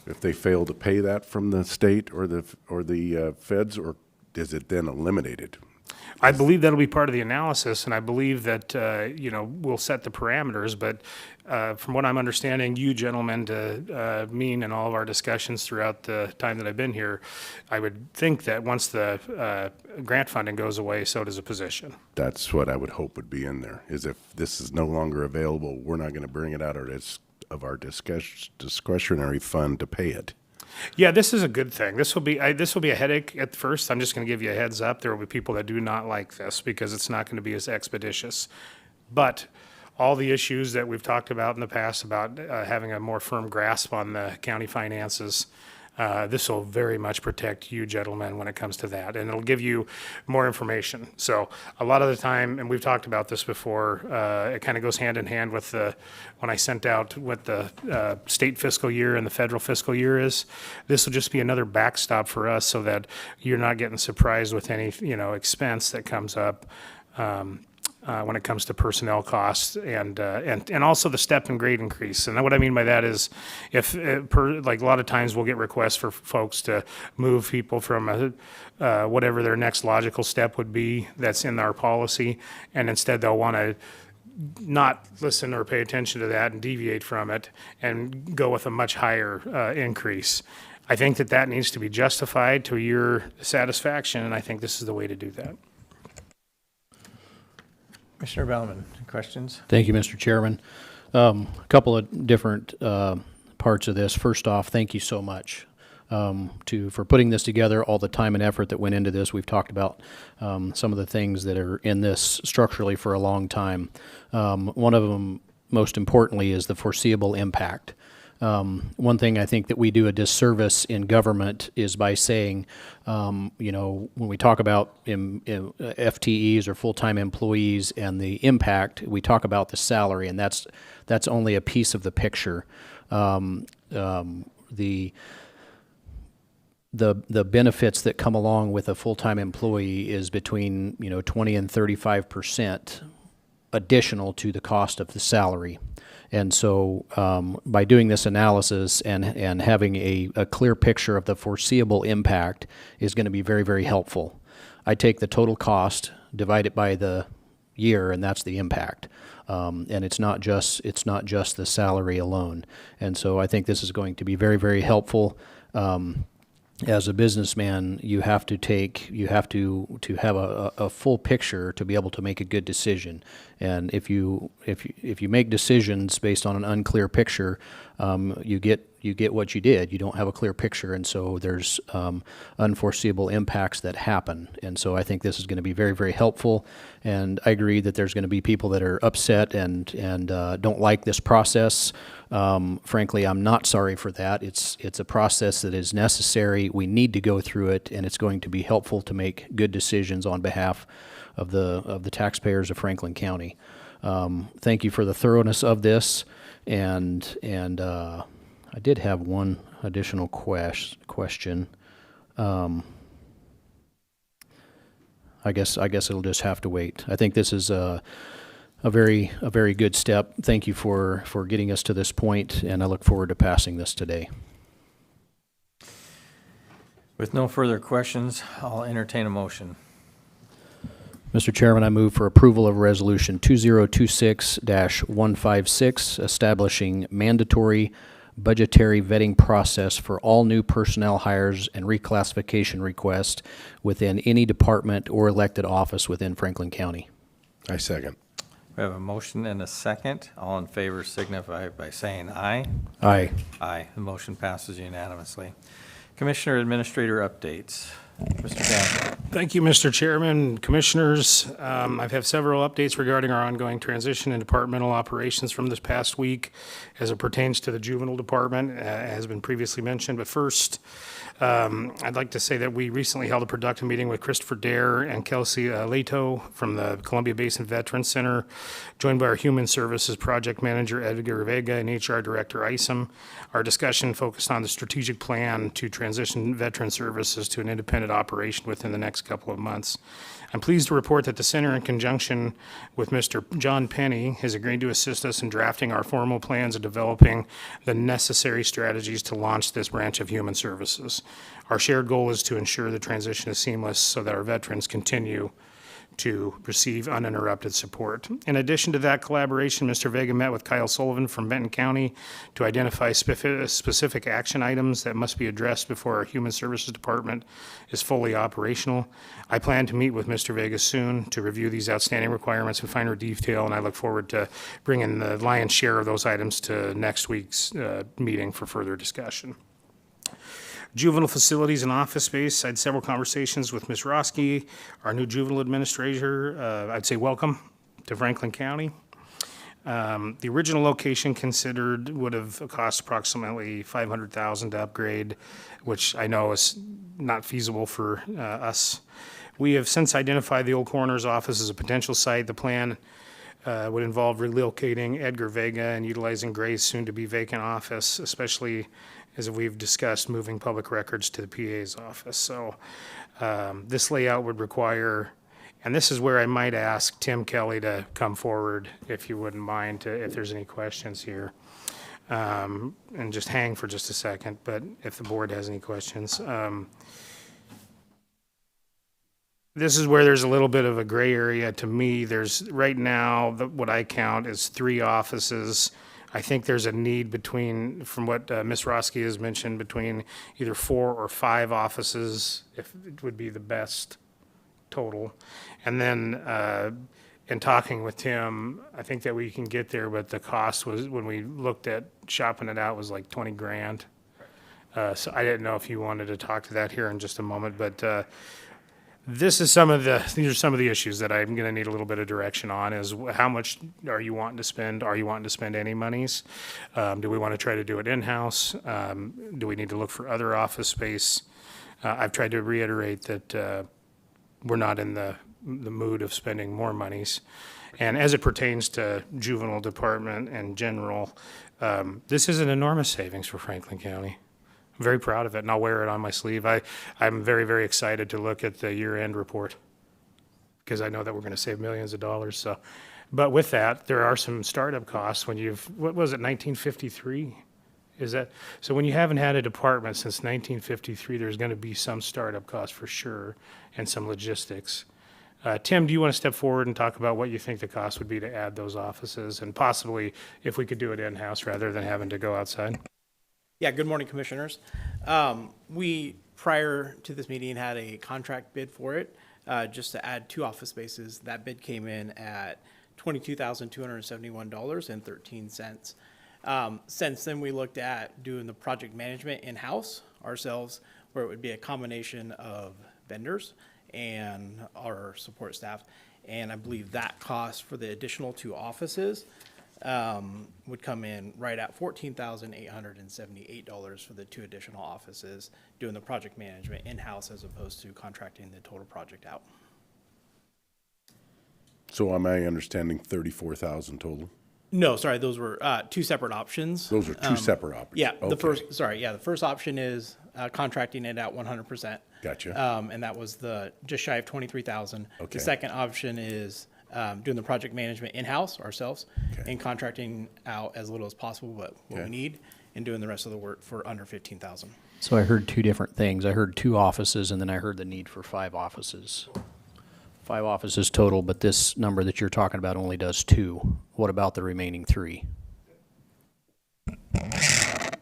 If they fail to pay that from the state or the feds, or is it then eliminated? I believe that'll be part of the analysis, and I believe that, we'll set the parameters, but from what I'm understanding, you gentlemen, to me in all of our discussions throughout the time that I've been here, I would think that once the grant funding goes away, so does a position. That's what I would hope would be in there, is if this is no longer available, we're not going to bring it out of our discretionary fund to pay it. Yeah, this is a good thing. This will be a headache at first. I'm just going to give you a heads up. There will be people that do not like this because it's not going to be as expeditious. But all the issues that we've talked about in the past about having a more firm grasp on the county finances, this will very much protect you gentlemen when it comes to that, and it'll give you more information. So a lot of the time, and we've talked about this before, it kind of goes hand in hand with when I sent out what the state fiscal year and the federal fiscal year is. This will just be another backstop for us so that you're not getting surprised with any expense that comes up. when it comes to personnel costs and also the step and grade increase. And what I mean by that is like a lot of times we'll get requests for folks to move people from whatever their next logical step would be that's in our policy, and instead they'll want to not listen or pay attention to that and deviate from it and go with a much higher increase. I think that needs to be justified to your satisfaction, and I think this is the way to do that. Commissioner Baumann, questions? Thank you, Mr. Chairman. A couple of different parts of this. First off, thank you so much for putting this together, all the time and effort that went into this. We've talked about some of the things that are in this structurally for a long time. One of them, most importantly, is the foreseeable impact. One thing I think that we do a disservice in government is by saying, when we talk about FTEs or full-time employees and the impact, we talk about the salary, and that's only a piece of the picture. The benefits that come along with a full-time employee is between 20 and 35% additional to the cost of the salary. And so by doing this analysis and having a clear picture of the foreseeable impact is going to be very, very helpful. I take the total cost, divide it by the year, and that's the impact. And it's not just the salary alone. And so I think this is going to be very, very helpful. As a businessman, you have to have a full picture to be able to make a good decision. And if you make decisions based on an unclear picture, you get what you did. You don't have a clear picture, and so there's unforeseeable impacts that happen. And so I think this is going to be very, very helpful. And I agree that there's going to be people that are upset and don't like this process. Frankly, I'm not sorry for that. It's a process that is necessary. We need to go through it, and it's going to be helpful to make good decisions on behalf of the taxpayers of Franklin County. Thank you for the thoroughness of this, and I did have one additional question. I guess it'll just have to wait. I think this is a very good step. Thank you for getting us to this point, and I look forward to passing this today. With no further questions, I'll entertain a motion. Mr. Chairman, I move for approval of Resolution 2026-156, establishing mandatory budgetary vetting process for all new personnel hires and reclassification requests within any department or elected office within Franklin County. I second. We have a motion and a second. All in favor signify by saying aye. Aye. Aye. The motion passes unanimously. Commissioner Administrator updates. Mr. Danforth. Thank you, Mr. Chairman, Commissioners. I've had several updates regarding our ongoing transition in departmental operations from this past week as it pertains to the Juvenile Department, as been previously mentioned. But first, I'd like to say that we recently held a productive meeting with Christopher Dare and Kelsey Leto from the Columbia Basin Veterans Center, joined by our Human Services Project Manager Edgar Vega and HR Director Isom. Our discussion focused on the strategic plan to transition veteran services to an independent operation within the next couple of months. I'm pleased to report that the center, in conjunction with Mr. John Penny, has agreed to assist us in drafting our formal plans and developing the necessary strategies to launch this branch of human services. Our shared goal is to ensure the transition is seamless so that our veterans continue to receive uninterrupted support. In addition to that collaboration, Mr. Vega met with Kyle Sullivan from Benton County to identify specific action items that must be addressed before our Human Services Department is fully operational. I plan to meet with Mr. Vega soon to review these outstanding requirements in finer detail, and I look forward to bringing the lion's share of those items to next week's meeting for further discussion. Juvenile facilities and office space. I had several conversations with Ms. Roski, our new juvenile administrator. I'd say welcome to Franklin County. The original location considered would have cost approximately $500,000 to upgrade, which I know is not feasible for us. We have since identified the old coroner's office as a potential site. The plan would involve relocating Edgar Vega and utilizing Gray's soon-to-be vacant office, especially as we've discussed, moving public records to the PA's office. So this layout would require And this is where I might ask Tim Kelly to come forward, if you wouldn't mind, if there's any questions here. And just hang for just a second, but if the board has any questions. This is where there's a little bit of a gray area to me. There's, right now, what I count is 3 offices. I think there's a need between, from what Ms. Roski has mentioned, between either 4 or 5 offices, if it would be the best total. And then, in talking with Tim, I think that we can get there, but the cost was, when we looked at shopping it out, was like 20 grand. So I didn't know if you wanted to talk to that here in just a moment, but these are some of the issues that I'm going to need a little bit of direction on, is how much are you wanting to spend? Are you wanting to spend any monies? Do we want to try to do it in-house? Do we need to look for other office space? I've tried to reiterate that we're not in the mood of spending more monies. And as it pertains to juvenile department and general, this is an enormous savings for Franklin County. I'm very proud of it, and I'll wear it on my sleeve. I'm very, very excited to look at the year-end report, because I know that we're going to save millions of dollars. So, but with that, there are some startup costs when what was it, 1953? Is that, so when you haven't had a department since 1953, there's going to be some startup costs for sure, and some logistics. Tim, do you want to step forward and talk about what you think the cost would be to add those offices, and possibly if we could do it in-house rather than having to go outside? Yeah, good morning, Commissioners. We, prior to this meeting, had a contract bid for it, just to add 2 office spaces. That bid came in at $22,271.13. Since then, we looked at doing the project management in-house ourselves, where it would be a combination of vendors and our support staff. And I believe that cost for the additional 2 offices would come in right at $14,878 for the 2 additional offices, doing the project management in-house as opposed to contracting the total project out. So am I understanding 34,000 total? No, sorry, those were 2 separate options. Those are 2 separate options? Yeah, the Okay. first option is contracting it at 100%. Gotcha. And that was just shy of 23,000. Okay. The second option is doing the project management in-house ourselves, Okay. and contracting out as little as possible, but what Okay. we need, and doing the rest of the work for under 15,000. So I heard 2 different things. I heard 2 offices, and then I heard the need for 5 offices. 5 offices total, but this number that you're talking about only does 2. What about the remaining 3?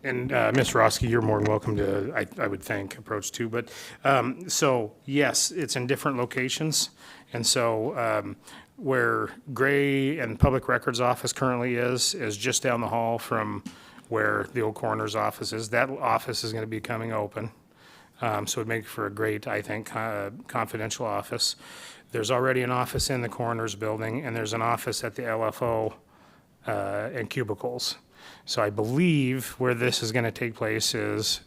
And Ms. Roski, you're more than welcome to, I would think, approach 2. But, so, yes, it's in different locations. And so where Gray and Public Records Office currently is just down the hall from where the old coroner's office is. That office is going to be coming open. So it'd make for a great, I think, confidential office. There's already an office in the coroner's building, and there's an office at the LFO and cubicles. So I believe where this is going to take place is,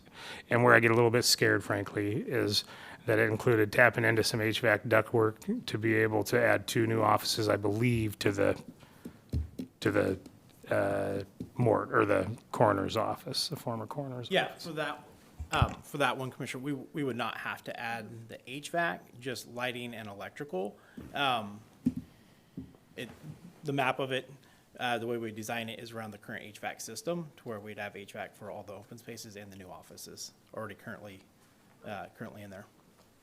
and where I get a little bit scared, frankly, is that it included tapping into some HVAC ductwork to be able to add 2 new offices, I believe, to the coroner's office, the former coroner's. Yeah, so for that one, Commissioner, we would not have to add the HVAC, just lighting and electrical. The map of it, the way we design it is around the current HVAC system, to where we'd have HVAC for all the open spaces and the new offices already currently in there.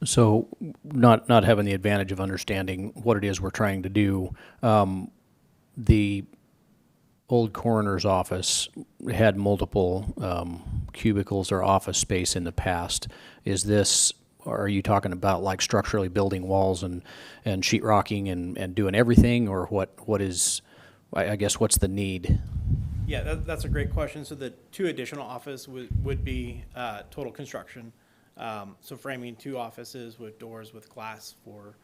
So not having the advantage of understanding what it is we're trying to do, the old coroner's office had multiple cubicles or office space in the past. Are you talking about like structurally building walls and sheetrocking and doing everything, or what is, I guess, what's the need? Yeah, that's a great question. So the 2 additional offices would be total construction. So framing 2 offices with doors with glass for,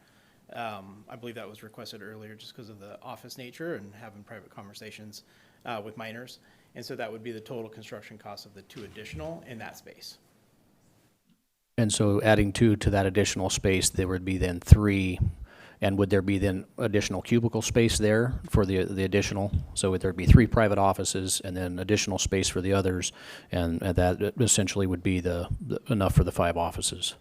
I believe that was requested earlier just because of the office nature and having private conversations with minors. And so that would be the total construction cost of the 2 additional in that space. And so adding 2 to that additional space, there would be then 3. And would there be then additional cubicle space there for the additional? So would there be 3 private offices and then additional space for the others, and that essentially would be enough for the 5 offices?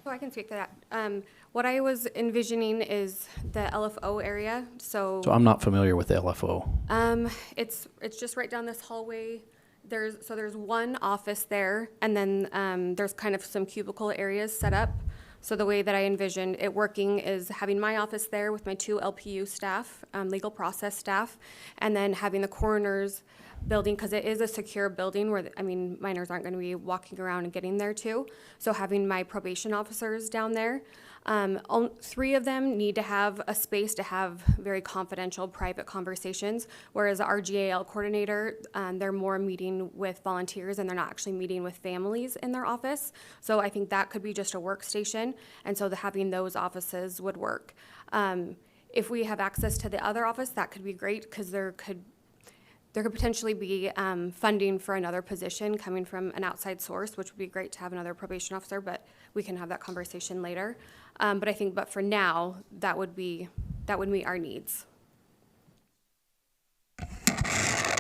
So I can speak to that. What I was envisioning is the LFO area, So I'm not familiar with the LFO. It's just right down this hallway. There's one office there, and then there's kind of some cubicle areas set up. So the way that I envision it working is having my office there with my 2 LPU staff, legal process staff, and then having the coroner's building, because it is a secure building where, minors aren't going to be walking around and getting there too. So having my probation officers down there. 3 of them need to have a space to have very confidential, private conversations, whereas our GAL coordinator, they're more meeting with volunteers and they're not actually meeting with families in their office. So I think that could be just a workstation, and so having those offices would work. If we have access to the other office, that could be great, because there could potentially be funding for another position coming from an outside source, which would be great to have another probation officer, but we can have that conversation later. But for now, that would meet our needs.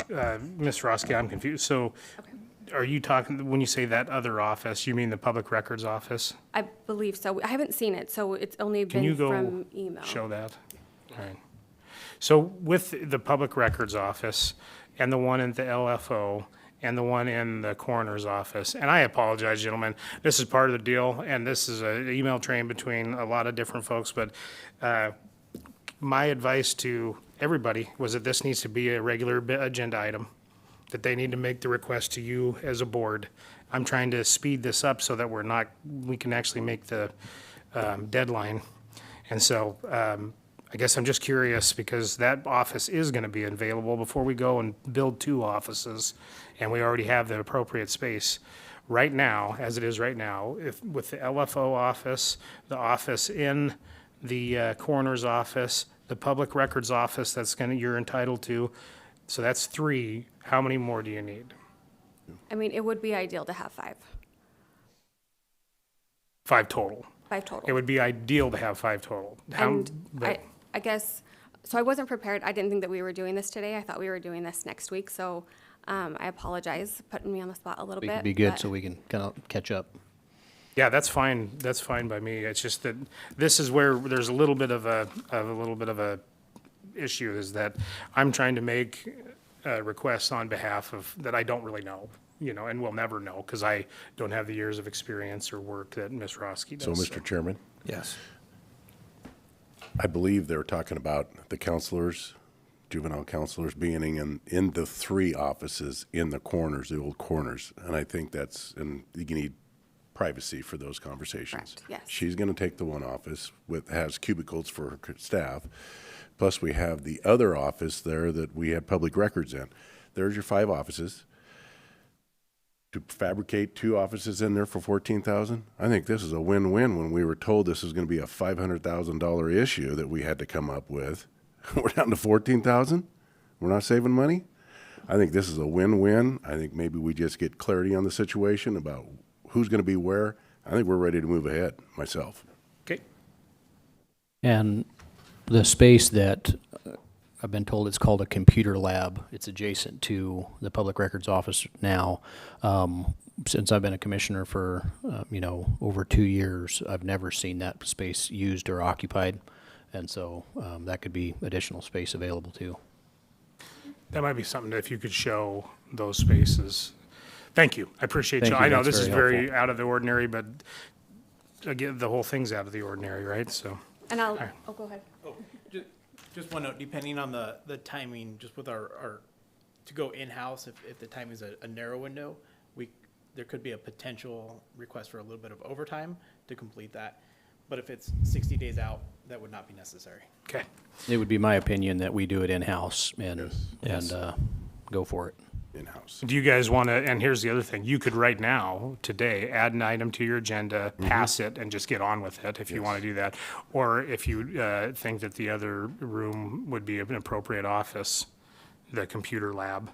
Ms. Roski, I'm confused. So are you talking, when you say that other office, you mean the public records office? I believe so. I haven't seen it, so it's only Can you been go from email. show that? All right. So with the public records office and the one in the LFO and the one in the coroner's office, and I apologize, gentlemen, this is part of the deal, and this is an email train between a lot of different folks, but my advice to everybody was that this needs to be a regular agenda item, that they need to make the request to you as a board. I'm trying to speed this up so that we can actually make the deadline. And so I guess I'm just curious, because that office is going to be available before we go and build 2 offices, and we already have the appropriate space. Right now, as it is right now, with the LFO office, the office in the coroner's office, the public records office you're entitled to, so that's 3. How many more do you need? It would be ideal to have 5. 5 total. 5 total. It would be ideal to have 5 total. I guess, so I wasn't prepared. I didn't think that we were doing this today. I thought we were doing this next week, so I apologize, putting me on the spot a little bit. It could be good but- so we can kind of catch up. Yeah, that's fine. That's fine by me. It's just that this is where there's a little bit of a issue, is that I'm trying to make requests on behalf of that I don't really know, and will never know, because I don't have the years of experience or work that Ms. Roski does. So, Mr. Chairman? Yes. I believe they're talking about the counselors, juvenile counselors being in the 3 offices in the corners, the old corners. And I think and you need privacy for those conversations. Correct, yes. She's going to take the one office has cubicles for her staff. Plus we have the other office there that we have public records in. There's your 5 offices. To fabricate 2 offices in there for $14,000, I think this is a win-win. When we were told this was going to be a $500,000 issue that we had to come up with, we're down to $14,000. We're not saving money. I think this is a win-win. I think maybe we just get clarity on the situation about who's going to be where. I think we're ready to move ahead. Myself. Okay. And the space that I've been told it's called a computer lab. It's adjacent to the public records office now. Since I've been a commissioner for, over 2 years, I've never seen that space used or occupied. And so that could be additional space available too. That might be something that if you could show those spaces. Thank you. I appreciate Thank you. you. I know That's this is very very helpful. out of the ordinary, but again, the whole thing's out of the ordinary, right? So. And All right. go ahead. Just one note, depending on the timing, just with our to go in-house, if the timing is a narrow window, there could be a potential request for a little bit of overtime to complete that. But if it's 60 days out, that would not be necessary. Okay. It would be my opinion that we do it in-house and go for it. In-house. Do you guys want to, and here's the other thing, you could right now, today, add an item to your agenda, pass it, and just get on with it if you want to do that. Or if you think that the other room would be an appropriate office, the computer lab.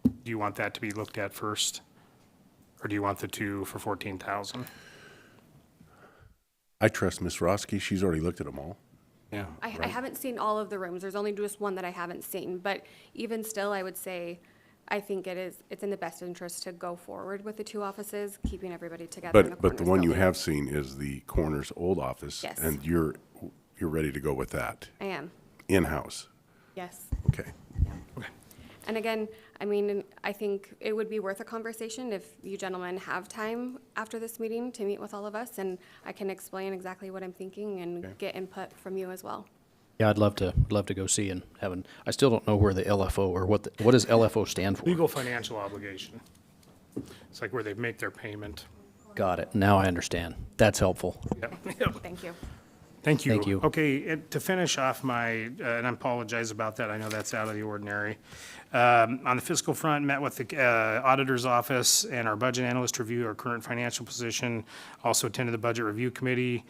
Do you want that to be looked at first? Or do you want the 2 for $14,000? I trust Ms. Roski. She's already looked at them all. Yeah. I haven't seen all of the rooms. There's only just one that I haven't seen, but even still, I would say I think it's in the best interest to go forward with the 2 offices, keeping everybody together in the But the Corners one you building. have seen is the Corners old office. Yes. And you're ready to go with that? I am, In-house? yes. Okay. And again, I mean, I think it would be worth a conversation if you gentlemen have time after this meeting to meet with all of us, and I can explain exactly what I'm thinking and get input from you as well. Yeah, I'd love to go see and I still don't know where the LFO or what does LFO stand for? Legal financial obligation. It's like where they make their payment. Got it. Now I understand. That's helpful. Yep. Thank you. Thank you. Thank you. Okay, to finish off my, and I apologize about that, I know that's out of the ordinary. On the fiscal front, met with the auditor's office and our budget analyst review our current financial position. Also attended the budget review committee.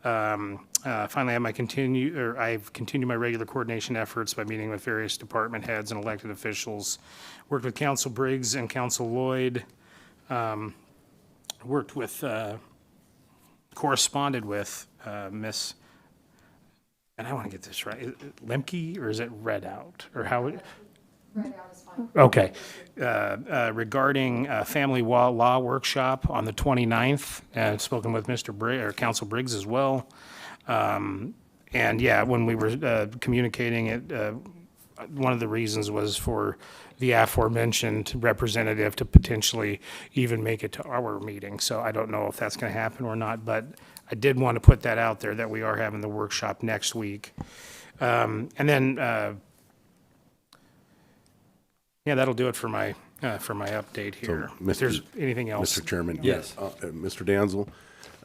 Finally, I've continued my regular coordination efforts by meeting with various department heads and elected officials. Worked with Council Briggs and Council Lloyd. Worked with, corresponded with Miss, and I want to get this right, Lemke, or is it Redout, or how? Redout is fine. Okay. Regarding family law workshop on the 29th, I've spoken with Mr. or Council Briggs as well. And yeah, when we were communicating it, one of the reasons was for the aforementioned representative to potentially even make it to our meeting. So I don't know if that's going to happen or not, but I did want to put that out there that we are having the workshop next week. And then, yeah, that'll do it for my update here. So, If there's anything else. Mr. Chairman? Yes. Mr. Danzel,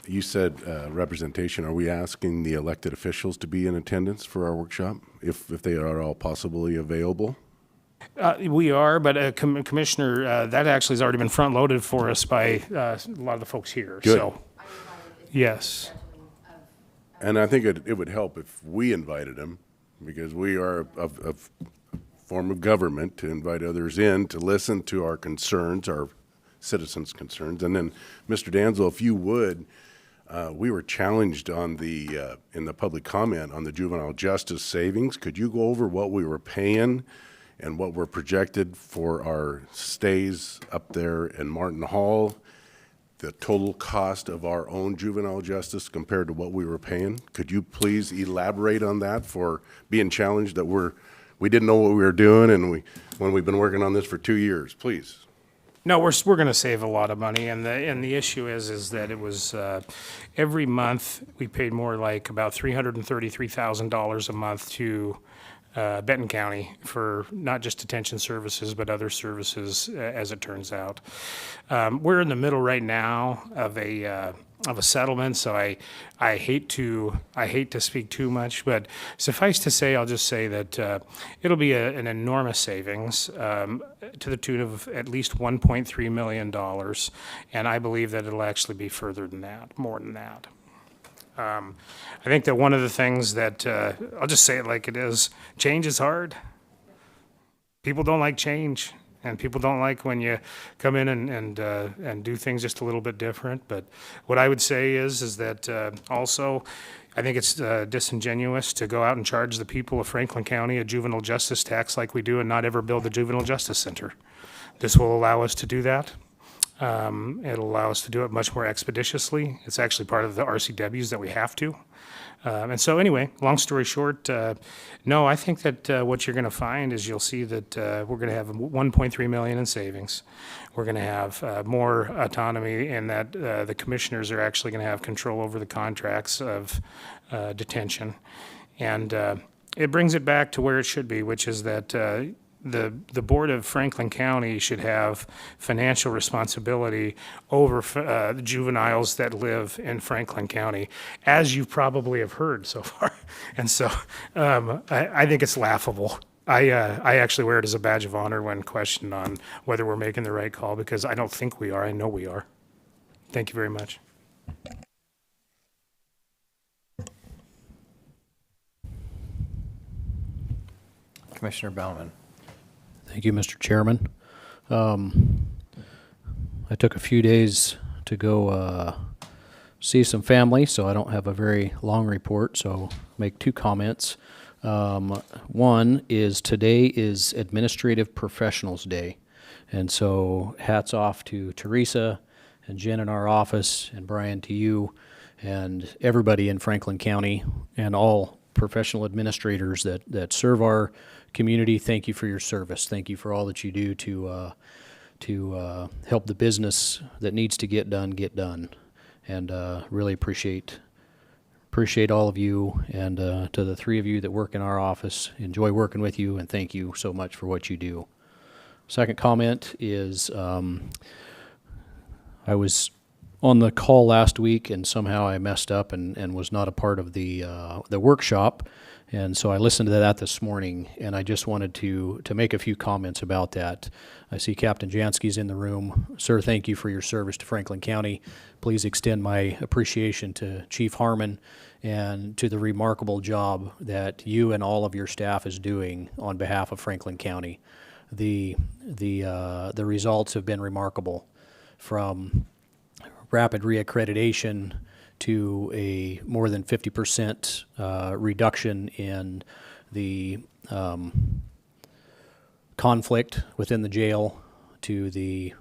you said representation. Are we asking the elected officials to be in attendance for our workshop, if they are all possibly available? We are, but Commissioner, that actually has already been front-loaded for us by a lot of the folks here. Good. So, yes. And I think it would help if we invited them, because we are a form of government, to invite others in to listen to our concerns, our citizens' concerns. And then, Mr. Danzel, if you would, we were challenged on in the public comment on the juvenile justice savings. Could you go over what we were paying and what we're projected for our stays up there in Martin Hall, the total cost of our own juvenile justice compared to what we were paying? Could you please elaborate on that, for being challenged that we didn't know what we were doing, and when we've been working on this for 2 years, please? No, we're going to save a lot of money, and the issue is that it was every month we paid more like about $333,000 a month to Benton County for not just detention services but other services, as it turns out. We're in the middle right now of a settlement, so I hate to speak too much, but suffice to say, I'll just say that it'll be an enormous savings to the tune of at least $1.3 million, and I believe that it'll actually be further than that, more than that. I think that one of the things that, I'll just say it like it is, change is hard. People don't like change, and people don't like when you come in and do things just a little bit different. But what I would say is that also, I think it's disingenuous to go out and charge the people of Franklin County a juvenile justice tax like we do and not ever build a juvenile justice center. This will allow us to do that. It'll allow us to do it much more expeditiously. It's actually part of the RCWs that we have to. And so anyway, long story short, no, I think that what you're going to find is you'll see that we're going to have $1.3 million in savings. We're going to have more autonomy in that the commissioners are actually going to have control over the contracts of detention. And it brings it back to where it should be, which is that the Board of Franklin County should have financial responsibility over the juveniles that live in Franklin County, as you probably have heard so far. And so I think it's laughable. I actually wear it as a badge of honor when questioned on whether we're making the right call, because I don't think we are. I know we are. Thank you very much. Commissioner Baumann. Thank you, Mr. Chairman. I took a few days to go see some family, so I don't have a very long report, so make 2 comments. One is today is Administrative Professionals Day. And so hats off to Teresa and Jen in our office, and Brian, to you, and everybody in Franklin County, and all professional administrators that serve our community. Thank you for your service. Thank you for all that you do to help the business that needs to get done. And really appreciate all of you, and to the three of you that work in our office, enjoy working with you, and thank you so much for what you do. Second comment is, I was on the call last week, and somehow I messed up and was not a part of the workshop, and so I listened to that this morning, and I just wanted to make a few comments about that. I see Captain Jansky's in the room. Sir, thank you for your service to Franklin County. Please extend my appreciation to Chief Harmon and to the remarkable job that you and all of your staff is doing on behalf of Franklin County. The results have been remarkable, from rapid reaccreditation to a more than 50% reduction in the conflict within the jail, to the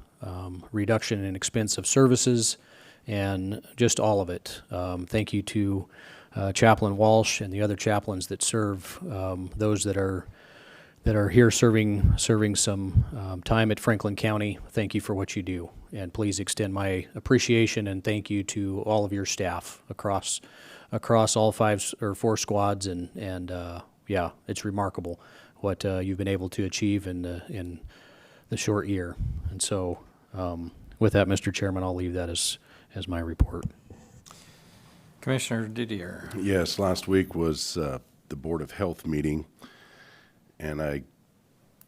reduction in expense of services, and just all of it. Thank you to Chaplain Walsh and the other chaplains that serve those that are here serving some time at Franklin County. Thank you for what you do, and please extend my appreciation and thank you to all of your staff across all 5 or 4 squads, and yeah, it's remarkable what you've been able to achieve in the short year. And so, with that, Mr. Chairman, I'll leave that as my report. Commissioner Didier. Yes, last week was the Board of Health meeting, and I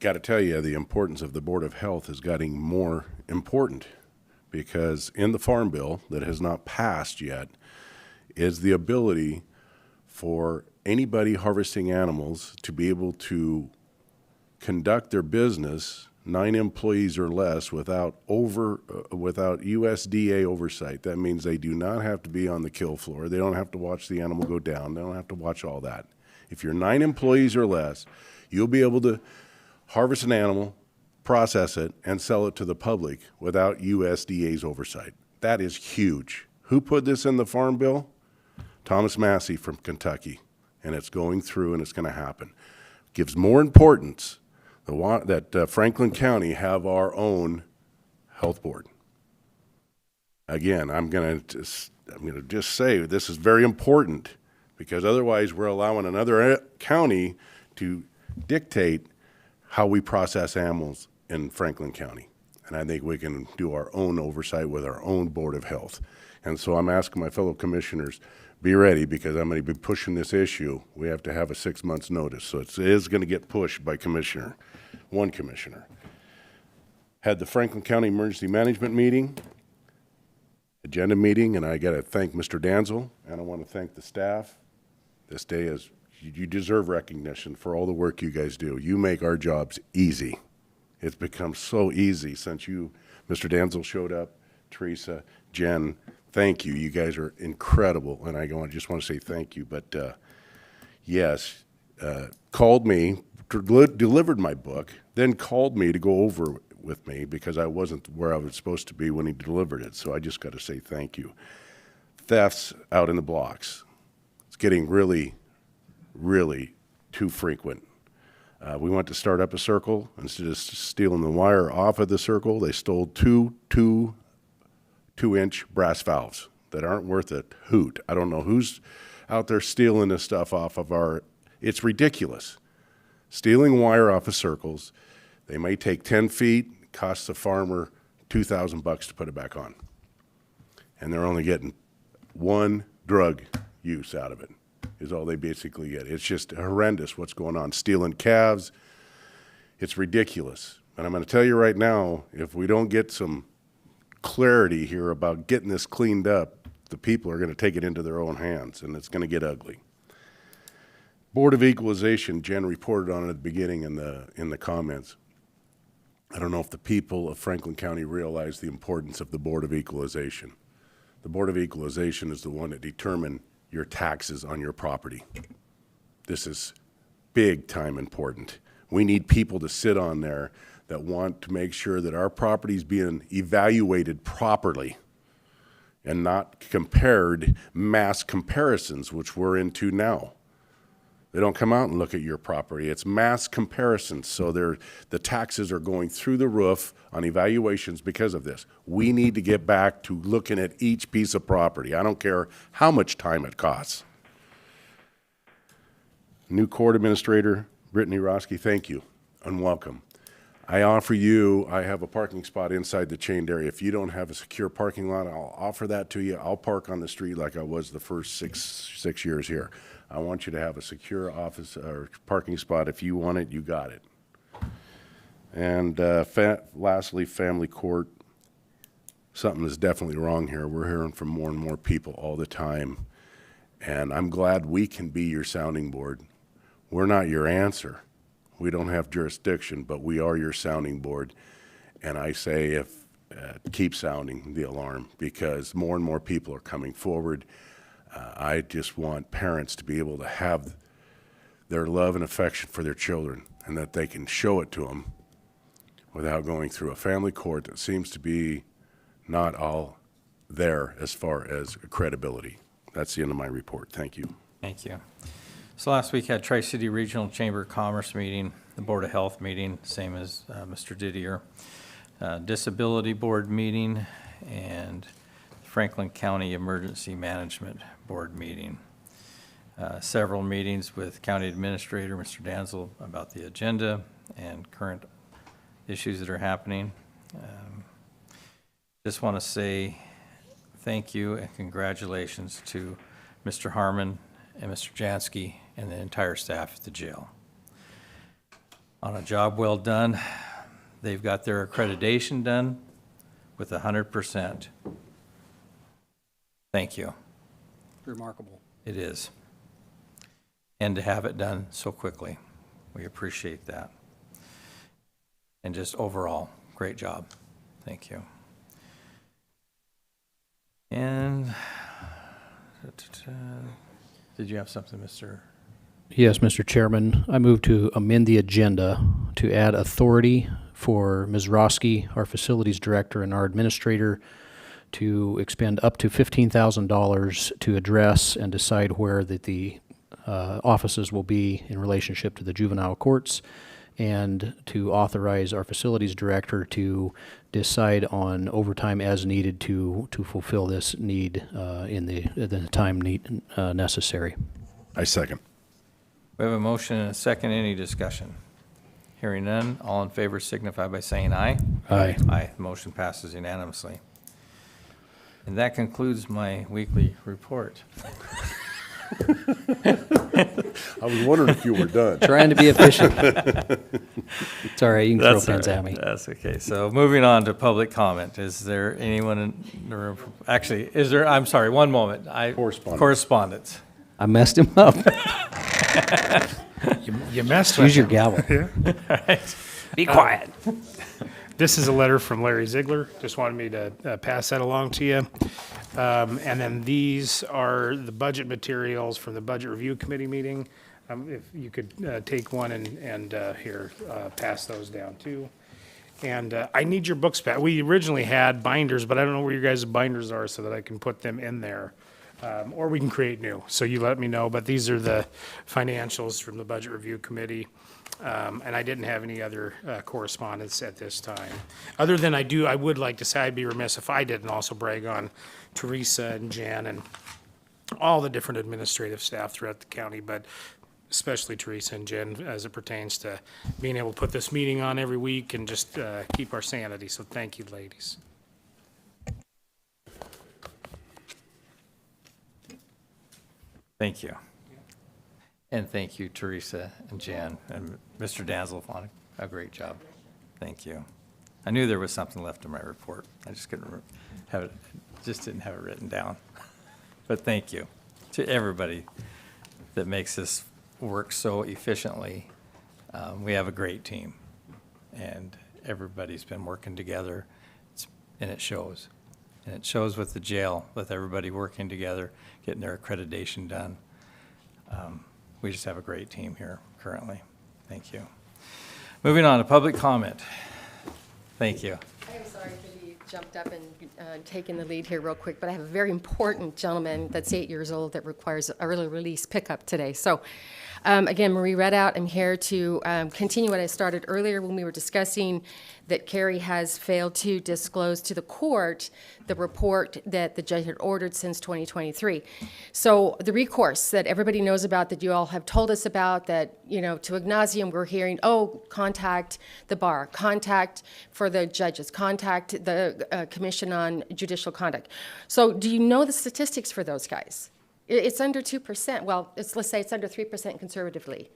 got to tell you, the importance of the Board of Health is getting more important, because in the Farm Bill that has not passed yet is the ability for anybody harvesting animals to be able to conduct their business 9 employees or less without USDA oversight. That means they do not have to be on the kill floor. They don't have to watch the animal go down. They don't have to watch all that. If you're 9 employees or less, you'll be able to harvest an animal, process it, and sell it to the public without USDA's oversight. That is huge. Who put this in the Farm Bill? Thomas Massey from Kentucky. And it's going through, and it's going to happen. Gives more importance that Franklin County have our own health board. Again, I'm going to just say this is very important, because otherwise we're allowing another county to dictate how we process animals in Franklin County. And I think we can do our own oversight with our own Board of Health. And so I'm asking my fellow commissioners, be ready, because I'm going to be pushing this issue. We have to have a 6 months notice. So it is going to get pushed by one commissioner. Had the Franklin County Emergency Management meeting, agenda meeting, and I got to thank Mr. Danzel, and I want to thank the staff. This day is, you deserve recognition for all the work you guys do. You make our jobs easy. It's become so easy since you, Mr. Danzel, showed up, Teresa, Jen. Thank you. You guys are incredible, and I just want to say thank you. But yes, called me, delivered my book, then called me to go over with me because I wasn't where I was supposed to be when he delivered it. So I just got to say thank you. Thefts out in the blocks. It's getting really, really too frequent. We went to start up a circle. Instead of stealing the wire off of the circle, they stole two 2-inch brass valves that aren't worth a hoot. I don't know who's out there stealing this stuff off of it's ridiculous. Stealing wire off of circles, they may take 10 feet, costs the farmer $2,000 to put it back on. And they're only getting 1 drug use out of it, is all they basically get. It's just horrendous what's going on. Stealing calves, it's ridiculous. And I'm going to tell you right now, if we don't get some clarity here about getting this cleaned up, the people are going to take it into their own hands, and it's going to get ugly. Board of Equalization, Jen reported on it at the beginning in the comments. I don't know if the people of Franklin County realize the importance of the Board of Equalization. The Board of Equalization is the one that determines your taxes on your property. This is big time important. We need people to sit on there that want to make sure that our property is being evaluated properly and not compared mass comparisons, which we're into now. They don't come out and look at your property. It's mass comparisons. So the taxes are going through the roof on evaluations because of this. We need to get back to looking at each piece of property. I don't care how much time it costs. New court administrator, Brittany Roski, thank you and welcome. I offer you, I have a parking spot inside the chained area. If you don't have a secure parking lot, I'll offer that to you. I'll park on the street like I was the first six years here. I want you to have a secure office or parking spot. If you want it, you got it. And lastly, family court. Something is definitely wrong here. We're hearing from more and more people all the time. And I'm glad we can be your sounding board. We're not your answer. We don't have jurisdiction, but we are your sounding board. And I say keep sounding the alarm because more and more people are coming forward. I just want parents to be able to have their love and affection for their children and that they can show it to them without going through a family court that seems to be not all there as far as credibility. That's the end of my report. Thank you. Thank you. So last week had Tri-City Regional Chamber of Commerce meeting, the Board of Health meeting, same as Mr. Didier, Disability Board meeting, and Franklin County Emergency Management Board meeting. Several meetings with County Administrator, Mr. Danzel, about the agenda and current issues that are happening. Just want to say thank you and congratulations to Mr. Harmon and Mr. Jansky and the entire staff at the jail. On a job well done. They've got their accreditation done with 100%. Thank you. Remarkable. It is. And to have it done so quickly. We appreciate that. And just overall, great job. Thank you. And did you have something, Mr.? Yes, Mr. Chairman. I move to amend the agenda to add authority for Ms. Roski, our facilities director, and our administrator to expend up to $15,000 to address and decide where the offices will be in relationship to the juvenile courts, and to authorize our facilities director to decide on overtime as needed to fulfill this need in the time necessary. I second. We have a motion and a second. Any discussion? Hearing none, all in favor signify by saying aye. Aye. Aye. Motion passes unanimously. And that concludes my weekly report. I was wondering if you were done. Trying to be efficient. It's all right, you can throw pens at me. That's okay. So moving on to public comment. Is there anyone in the room? Actually, is there, I'm sorry, one moment. Correspondence. I messed him up. You messed with Use your him. gavel. Yeah. All right. Be quiet. This is a letter from Larry Ziegler. Just wanted me to pass that along to you. And then these are the budget materials from the Budget Review Committee meeting. If you could take one and here, pass those down too. And I need your books back. We originally had binders, but I don't know where your guys' binders are so that I can put them in there. Or we can create new. So you let me know. But these are the financials from the Budget Review Committee. And I didn't have any other correspondence at this time. Other than I would like to say I'd be remiss if I didn't also brag on Teresa and Jan and all the different administrative staff throughout the county, but especially Teresa and Jen as it pertains to being able to put this meeting on every week and just keep our sanity. So thank you, ladies. Thank you. And thank you, Teresa and Jan and Mr. Danzel on a great job. Thank you. I knew there was something left in my report. I just couldn't have it, just didn't have it written down. But thank you to everybody that makes this work so efficiently. We have a great team, and everybody's been working together, and it shows. And it shows with the jail, with everybody working together, getting their accreditation done. We just have a great team here currently. Thank you. Moving on to public comment. Thank you. I am sorry to be jumped up and taking the lead here real quick, but I have a very important gentleman that's 8 years old that requires early release pickup today. So again, Marie Redout, I'm here to continue what I started earlier when we were discussing that Carrie has failed to disclose to the court the report that the judge had ordered since 2023. So the recourse that everybody knows about, that you all have told us about, that, you know, to ad nauseum we're hearing, oh, contact the bar, contact for the judges, contact the Commission on Judicial Conduct. So do you know the statistics for those guys? It's under 2%. Well, let's say it's under 3% conservatively,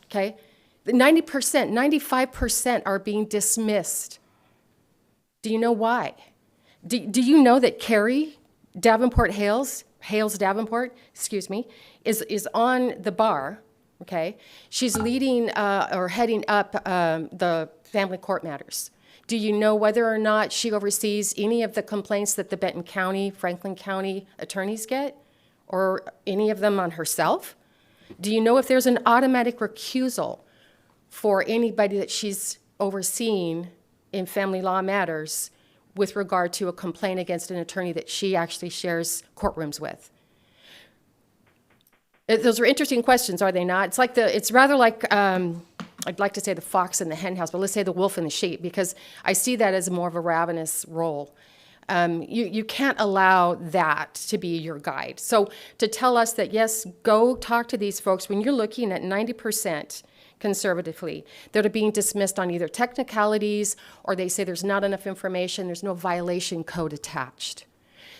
okay? 90%, 95% are being dismissed. Do you know why? Do you know that Carrie Davenport Hales Davenport, excuse me, is on the bar, okay? She's leading or heading up the family court matters. Do you know whether or not she oversees any of the complaints that the Benton County, Franklin County attorneys get, or any of them on herself? Do you know if there's an automatic recusal for anybody that she's overseeing in family law matters with regard to a complaint against an attorney that she actually shares courtrooms with? Those are interesting questions, are they not? It's rather like, I'd like to say the fox in the hen house, but let's say the wolf and the sheep, because I see that as more of a ravenous role. You can't allow that to be your guide. So to tell us that, yes, go talk to these folks, when you're looking at 90% conservatively that are being dismissed on either technicalities, or they say there's not enough information, there's no violation code attached.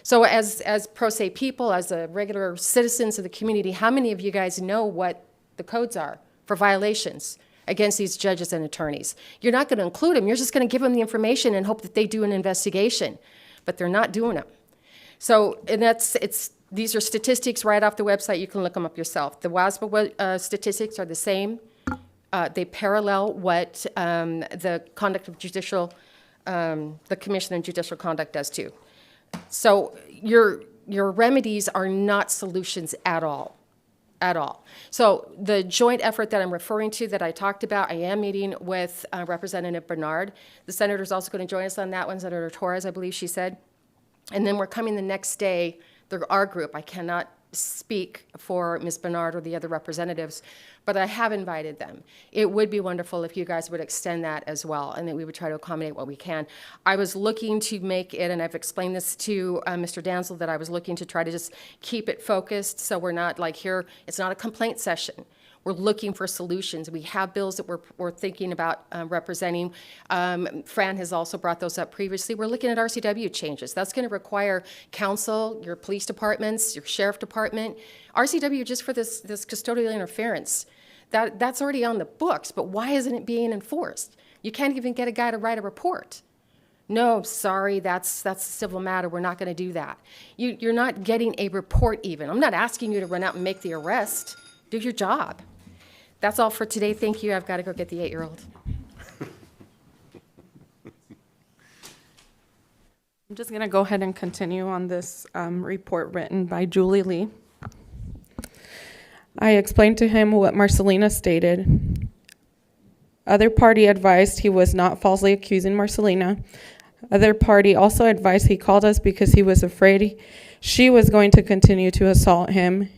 So as pro se people, as regular citizens of the community, how many of you guys know what the codes are for violations against these judges and attorneys? You're not going to include them. You're just going to give them the information and hope that they do an investigation, but they're not doing them. So, and these are statistics right off the website. You can look them up yourself. The WASBA statistics are the same. They parallel what the conduct of judicial, the Commission on Judicial Conduct does too. So your remedies are not solutions at all. At all. So the joint effort that I'm referring to that I talked about, I am meeting with Representative Bernard. The senator's also going to join us on that one, Senator Torres, I believe she said. And then we're coming the next day, our group. I cannot speak for Ms. Bernard or the other representatives, but I have invited them. It would be wonderful if you guys would extend that as well, and that we would try to accommodate what we can. I was looking to make it, and I've explained this to Mr. Danzel, that I was looking to try to just keep it focused, so we're not like here, it's not a complaint session. We're looking for solutions. We have bills that we're thinking about representing. Fran has also brought those up previously. We're looking at RCW changes. That's going to require council, your police departments, your sheriff department. RCW just for this custodial interference. That's already on the books, but why isn't it being enforced? You can't even get a guy to write a report. No, sorry, that's a civil matter. We're not going to do that. You're not getting a report even. I'm not asking you to run out and make the arrest. Do your job. That's all for today. Thank you. I've got to go get the 8-year-old. I'm just going to go ahead and continue on this report written by Julie Lee. I explained to him what Marcelina stated. Other party advised he was not falsely accusing Marcelina. Other party also advised he called us because he was afraid she was going to continue to assault him,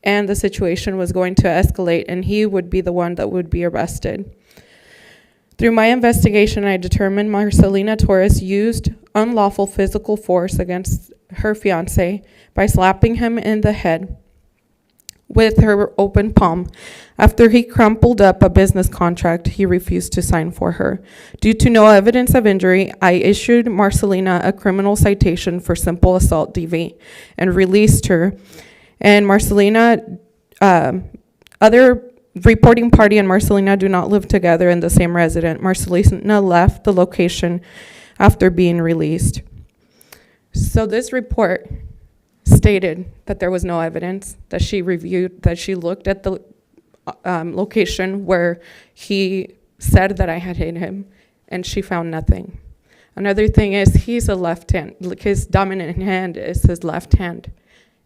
and the situation was going to escalate, and he would be the one that would be arrested. Through my investigation, I determined Marcelina Torres used unlawful physical force against her fiancé by slapping him in the head with her open palm. After he crumpled up a business contract he refused to sign for her. Due to no evidence of injury, I issued Marcelina a criminal citation for simple assault DV and released her. And Marcelina, other reporting party and Marcelina do not live together in the same residence. Marcelina left the location after being released. So this report stated that there was no evidence, that she reviewed, that she looked at the location where he said that I had hit him, and she found nothing. Another thing is he's a left hand, his dominant hand is his left hand.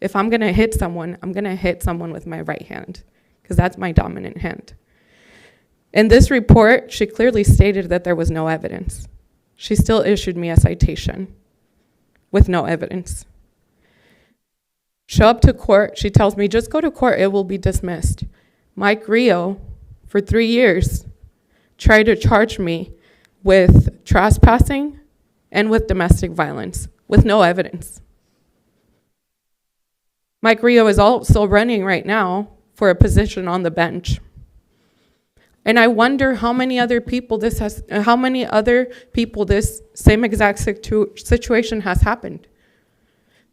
If I'm going to hit someone, I'm going to hit someone with my right hand, because that's my dominant hand. In this report, she clearly stated that there was no evidence. she still issued me a citation with no evidence. Show up to court, she tells me, just go to court, it will be dismissed. Mike Rio, for 3 years, tried to charge me with trespassing and with domestic violence with no evidence. Mike Rio is also running right now for a position on the bench. And I wonder how many other people this same exact situation has happened.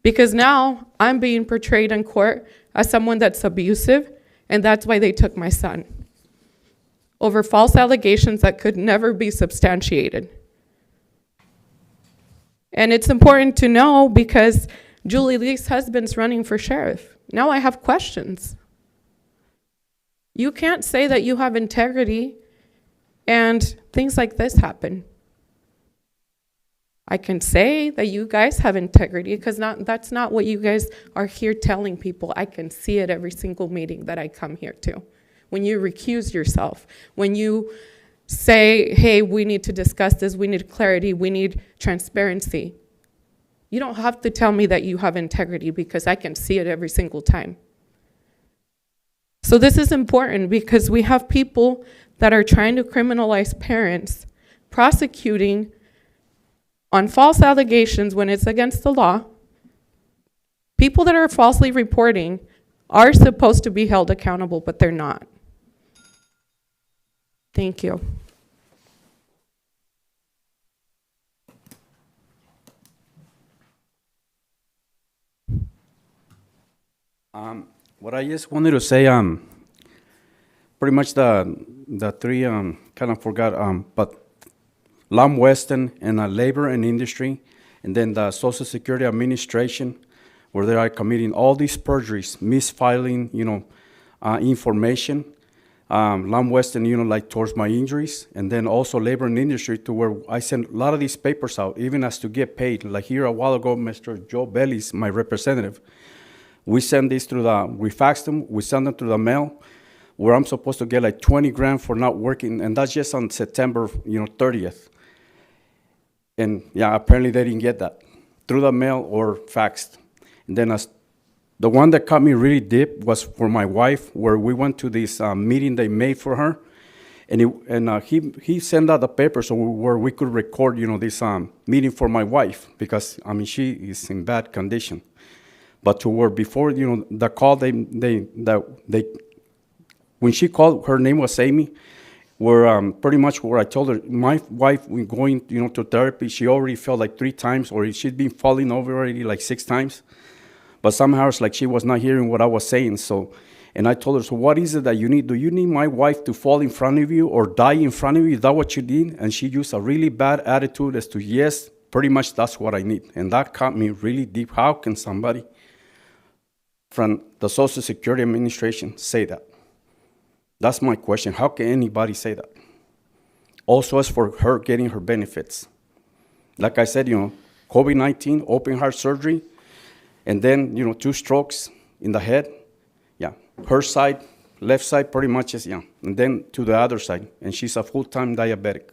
Because now I'm being portrayed in court as someone that's abusive, and that's why they took my son. Over false allegations that could never be substantiated. And it's important to know because Julie Lee's husband's running for sheriff. Now I have questions. You can't say that you have integrity and things like this happen. I can say that you guys have integrity because that's not what you guys are here telling people. I can see it every single meeting that I come here to. When you recuse yourself, when you say, hey, we need to discuss this, we need clarity, we need transparency. You don't have to tell me that you have integrity because I can see it every single time. So this is important because we have people that are trying to criminalize parents, prosecuting on false allegations when it's against the law. People that are falsely reporting are supposed to be held accountable, but they're not. Thank you. What I just wanted to say, pretty much the three, kind of forgot, but Lam Weston and Labor and Industry, and then the Social Security Administration, where they are committing all these perjuries, misfiling, information. Lam Weston, like towards my injuries, and then also Labor and Industry, to where I sent a lot of these papers out, even as to get paid. Like here a while ago, Mr. Joe Bellis, my representative, we send these we fax them, we send them through the mail, where I'm supposed to get like 20 grand for not working, and that's just on September, 30th. And yeah, apparently they didn't get that through the mail or faxed. And then the one that caught me really deep was for my wife, where we went to this meeting they made for her, and he sent out the paper where we could record, this meeting for my wife, because she is in bad condition. But to where before, the call when she called, her name was Amy, where pretty much where I told her, my wife, when going, to therapy, she already fell like 3 times, or she'd been falling over already like 6 times. But somehow it's like she was not hearing what I was saying. And I told her, so what is it that you need? Do you need my wife to fall in front of you or die in front of you? Is that what you need? And she used a really bad attitude as to, yes, pretty much that's what I need. And that caught me really deep. How can somebody from the Social Security Administration say that? That's my question. How can anybody say that? Also, as for her getting her benefits. Like I said, COVID-19, open heart surgery, and then, 2 strokes in the head. Yeah, her side, left side pretty much is, and then to the other side. And she's a full-time diabetic.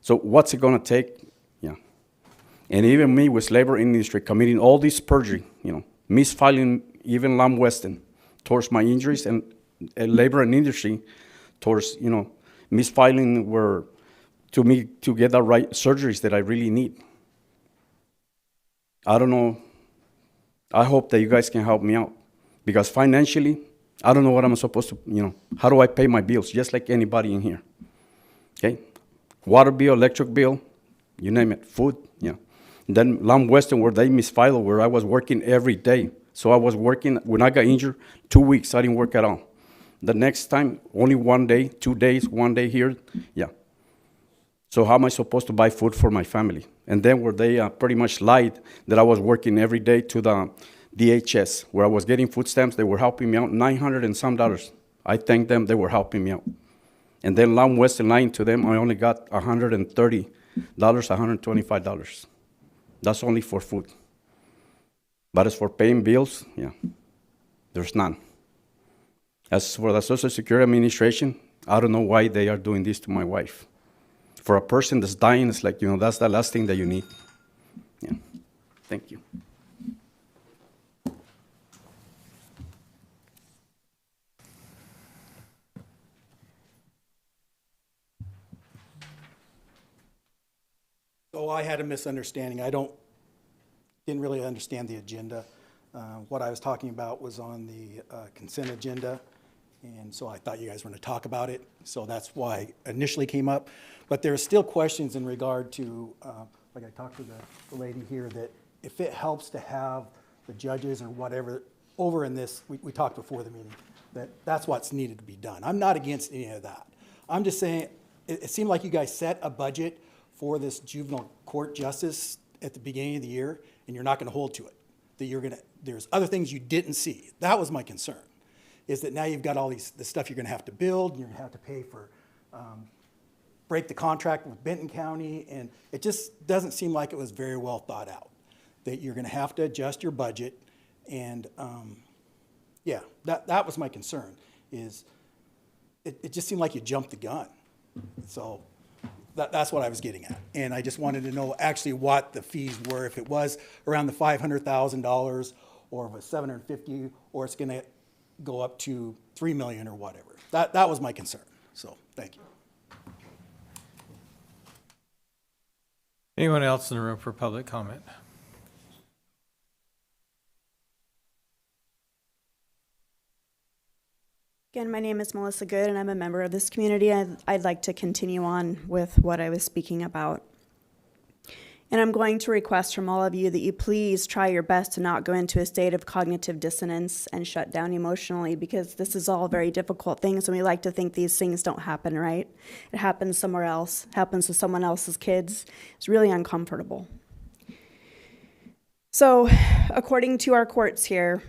So what's it going to take? Yeah. And even me with Labor Industry committing all this perjury, misfiling even Lam Weston towards my injuries, and Labor and Industry towards, misfiling were to me to get the right surgeries that I really need. I don't know. I hope that you guys can help me out, because financially, I don't know what I'm supposed to, how do I pay my bills, just like anybody in here, okay? Water bill, electric bill, you name it, food, yeah. Then Lam Weston, where they misfiled, where I was working every day. So I was working, when I got injured, 2 weeks, I didn't work at all. The next time, only 1 day, 2 days, 1 day here, yeah. So how am I supposed to buy food for my family? And then where they pretty much lied that I was working every day to the DHS, where I was getting food stamps, they were helping me out, $900 and some. I thanked them, they were helping me out. And then Lam Weston lying to them, I only got $130, $125. That's only for food. But as for paying bills, yeah, there's none. As for the Social Security Administration, I don't know why they are doing this to my wife. for a person that's dying, it's like, that's the last thing that you need. Yeah, thank you. So I had a misunderstanding. Didn't really understand the agenda. What I was talking about was on the consent agenda, and so I thought you guys were going to talk about it. So that's why it initially came up. But there are still questions in regard to, like I talked to the lady here, that if it helps to have the judges or whatever over in this, we talked before the meeting, that's what's needed to be done. I'm not against any of that. I'm just saying, it seemed like you guys set a budget for this juvenile court justice at the beginning of the year, and you're not going to hold to it. That there's other things you didn't see. That was my concern, is that now you've got all the stuff you're going to have to build, and you're going to have to pay for, break the contract with Benton County, and it just doesn't seem like it was very well thought out. That you're going to have to adjust your budget, and yeah, that was my concern, is it just seemed like you jumped the gun. So that's what I was getting at. And I just wanted to know actually what the fees were, if it was around the $500,000 or if it was $750,000 or it's going to go up to $3 million or whatever. That was my concern. So thank you. Anyone else in the room for public comment? Again, my name is Melissa Good, and I'm a member of this community. I'd like to continue on with what I was speaking about. And I'm going to request from all of you that you please try your best to not go into a state of cognitive dissonance and shut down emotionally, because this is all very difficult things, and we like to think these things don't happen, right? It happens somewhere else, happens to someone else's kids. It's really uncomfortable. So, according to our courts here,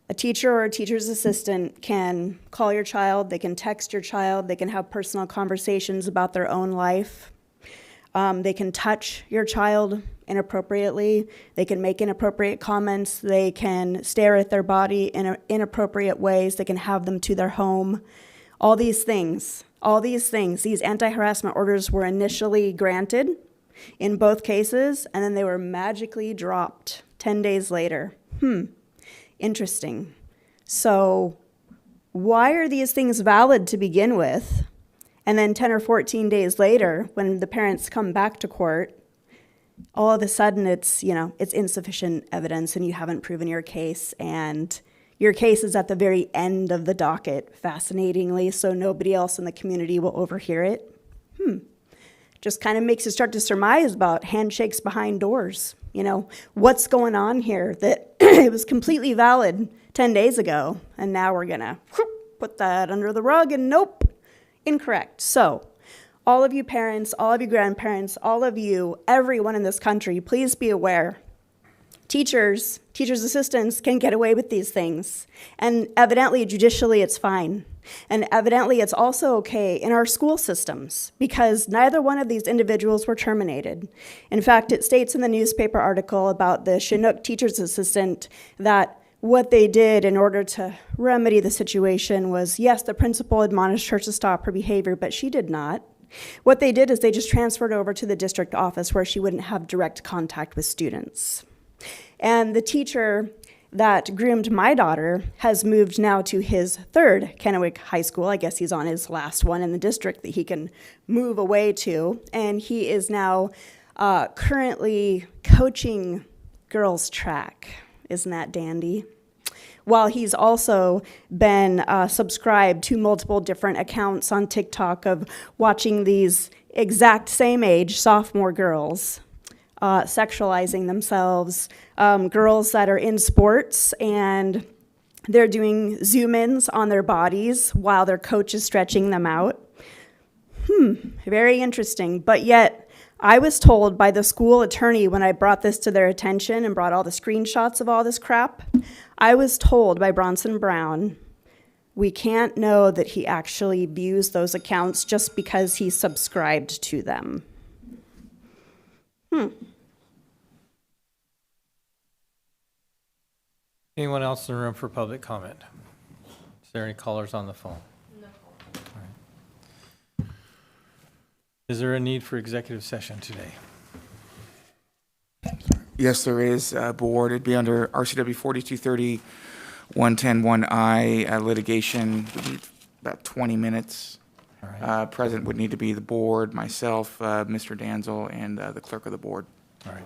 a teacher or a teacher's assistant can call your child, they can text your child, they can have personal conversations about their own life. They can touch your child inappropriately. They can make inappropriate comments. They can stare at their body in inappropriate ways. They can have them to their home. All these things, these anti-harassment orders were initially granted in both cases, and then they were magically dropped 10 days later. Interesting. So why are these things valid to begin with? And then 10 or 14 days later, when the parents come back to court, all of a sudden it's insufficient evidence and you haven't proven your case, and your case is at the very end of the docket, fascinatingly, so nobody else in the community will overhear it. Just kind of makes you start to surmise about handshakes behind doors. What's going on here that it was completely valid 10 days ago, and now we're gonna put that under the rug, and nope, incorrect. So all of you parents, all of you grandparents, all of you, everyone in this country, please be aware. Teachers' assistants can get away with these things, and evidently, judicially, it's fine. And evidently, it's also okay in our school systems, because neither one of these individuals were terminated. In fact, it states in the newspaper article about the Chinook teacher's assistant that what they did in order to remedy the situation was, yes, the principal admonished her to stop her behavior, but she did not. What they did is they just transferred over to the district office where she wouldn't have direct contact with students. And the teacher that groomed my daughter has moved now to his third Kennewick High School. I guess he's on his last one in the district that he can move away to. And he is now currently coaching girls track. Isn't that dandy? While he's also been subscribed to multiple different accounts on TikTok of watching these exact same age sophomore girls sexualizing themselves, girls that are in sports and they're doing zoom-ins on their bodies while their coach is stretching them out. Very interesting. But yet, I was told by the school attorney when I brought this to their attention and brought all the screenshots of all this crap, I was told by Bronson Brown, we can't know that he actually views those accounts just because he subscribed to them. Anyone else in the room for public comment? Is there any callers on the phone? No. All right. Is there a need for executive session today? Yes, there is, board. It'd be under RCW 4230 110-1I litigation. Would need about 20 minutes. Present would need to be the board, myself, Mr. Danzel, and the clerk of the board. All right.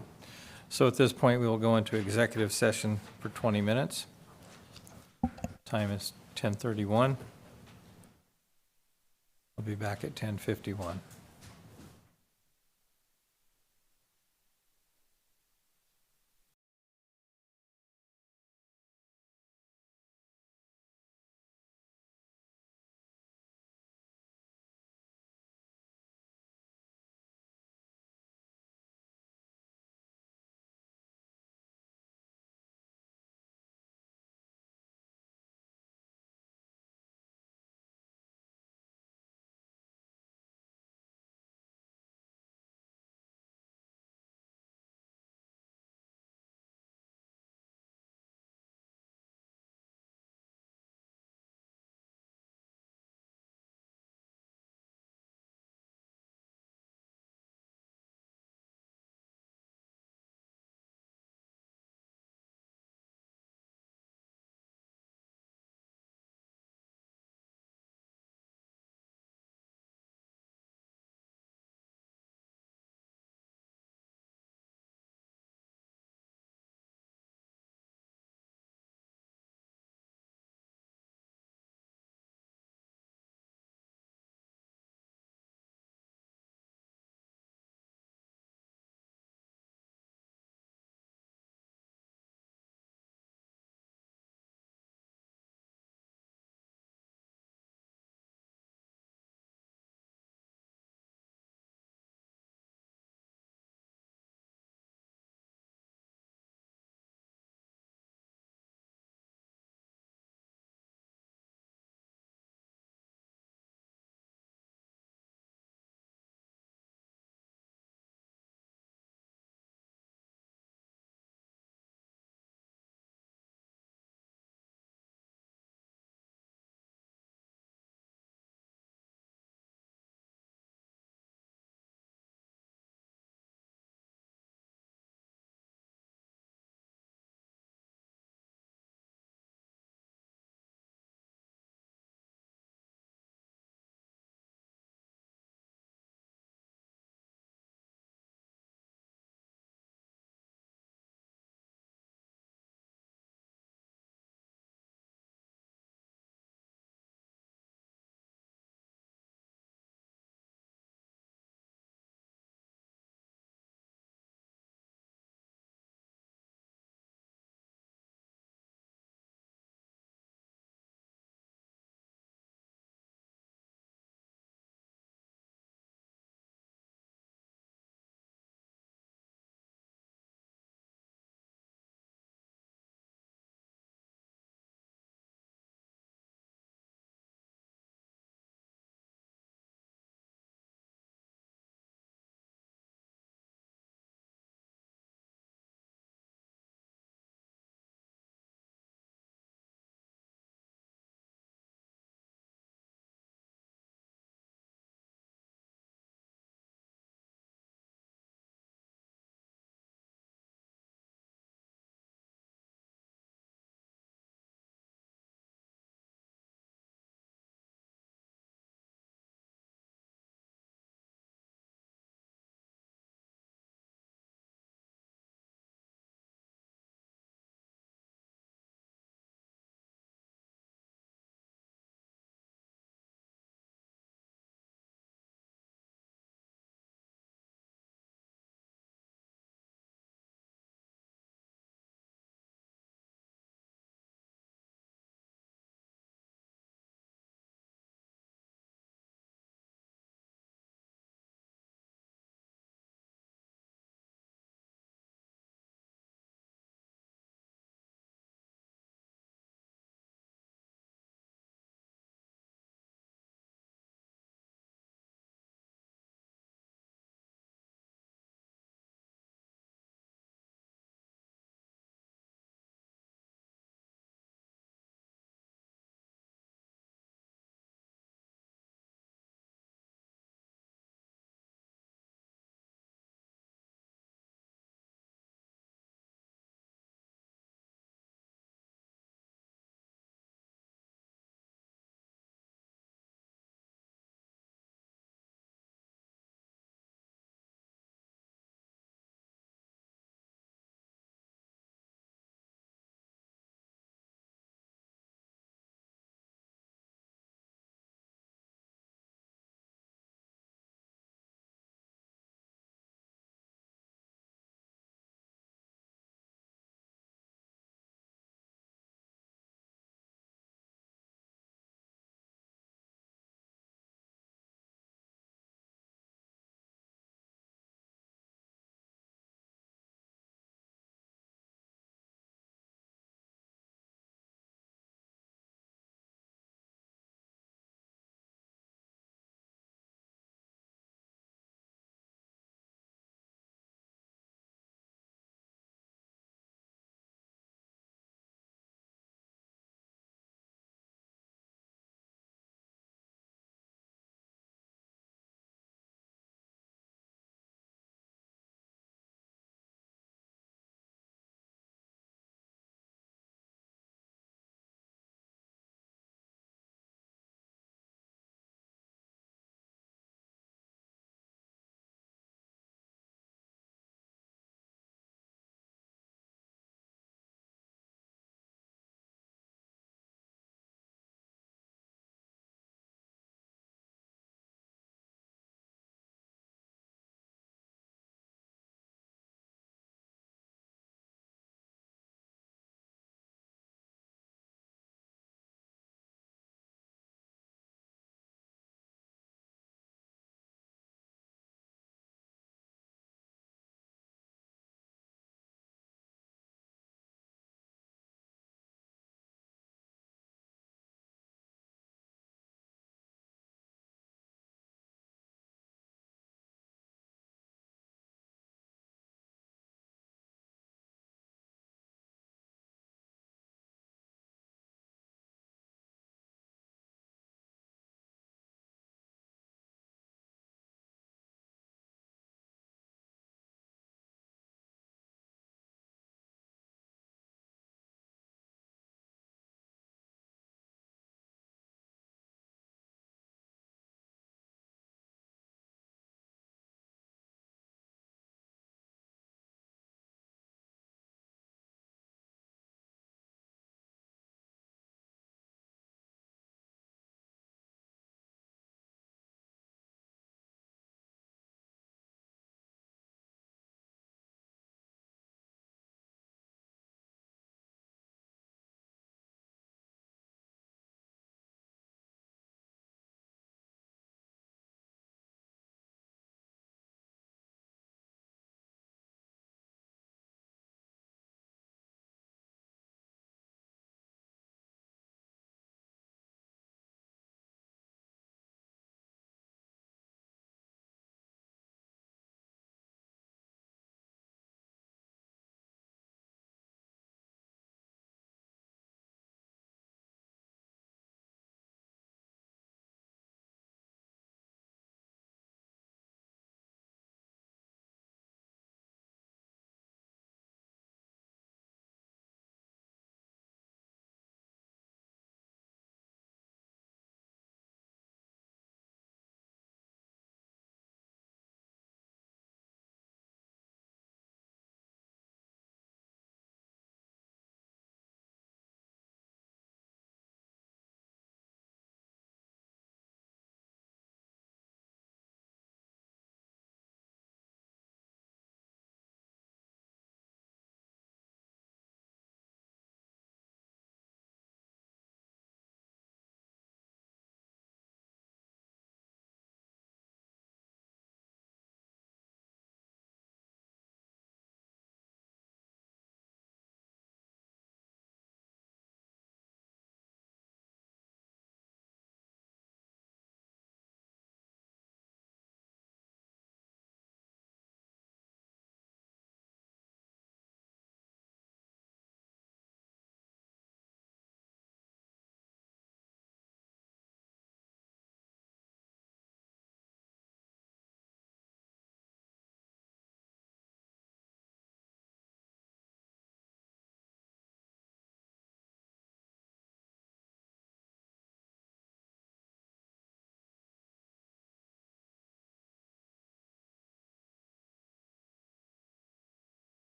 So at this point, we will go into executive session for 20 minutes. Time is 10:31. We'll be back at 10:51.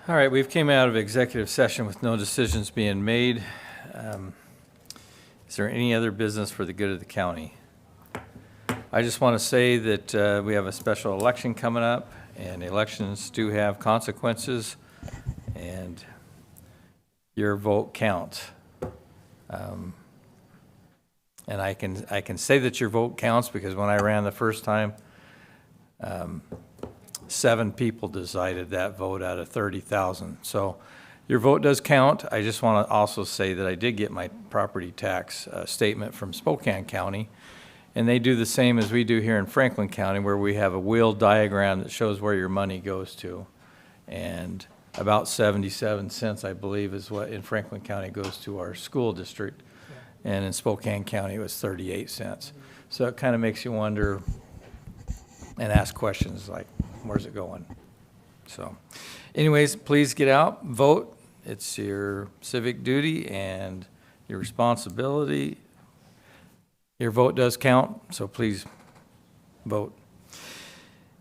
All right, we've came out of executive session with no decisions being made. Is there any other business for the good of the county? I just want to say that we have a special election coming up, and elections do have consequences, and your vote counts. And I can say that your vote counts because when I ran the first time, 7 people decided that vote out of 30,000. So your vote does count. I just want to also say that I did get my property tax statement from Spokane County, and they do the same as we do here in Franklin County, where we have a wheel diagram that shows where your money goes to. And about 77 cents, I believe, is what in Franklin County goes to our school district. And in Spokane County, it was 38 cents. So it kind of makes you wonder and ask questions like, where's it going? So anyways, please get out, vote. It's your civic duty and your responsibility. Your vote does count, so please vote.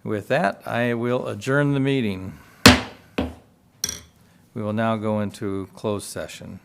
With that, I will adjourn the meeting. We will now go into closed session.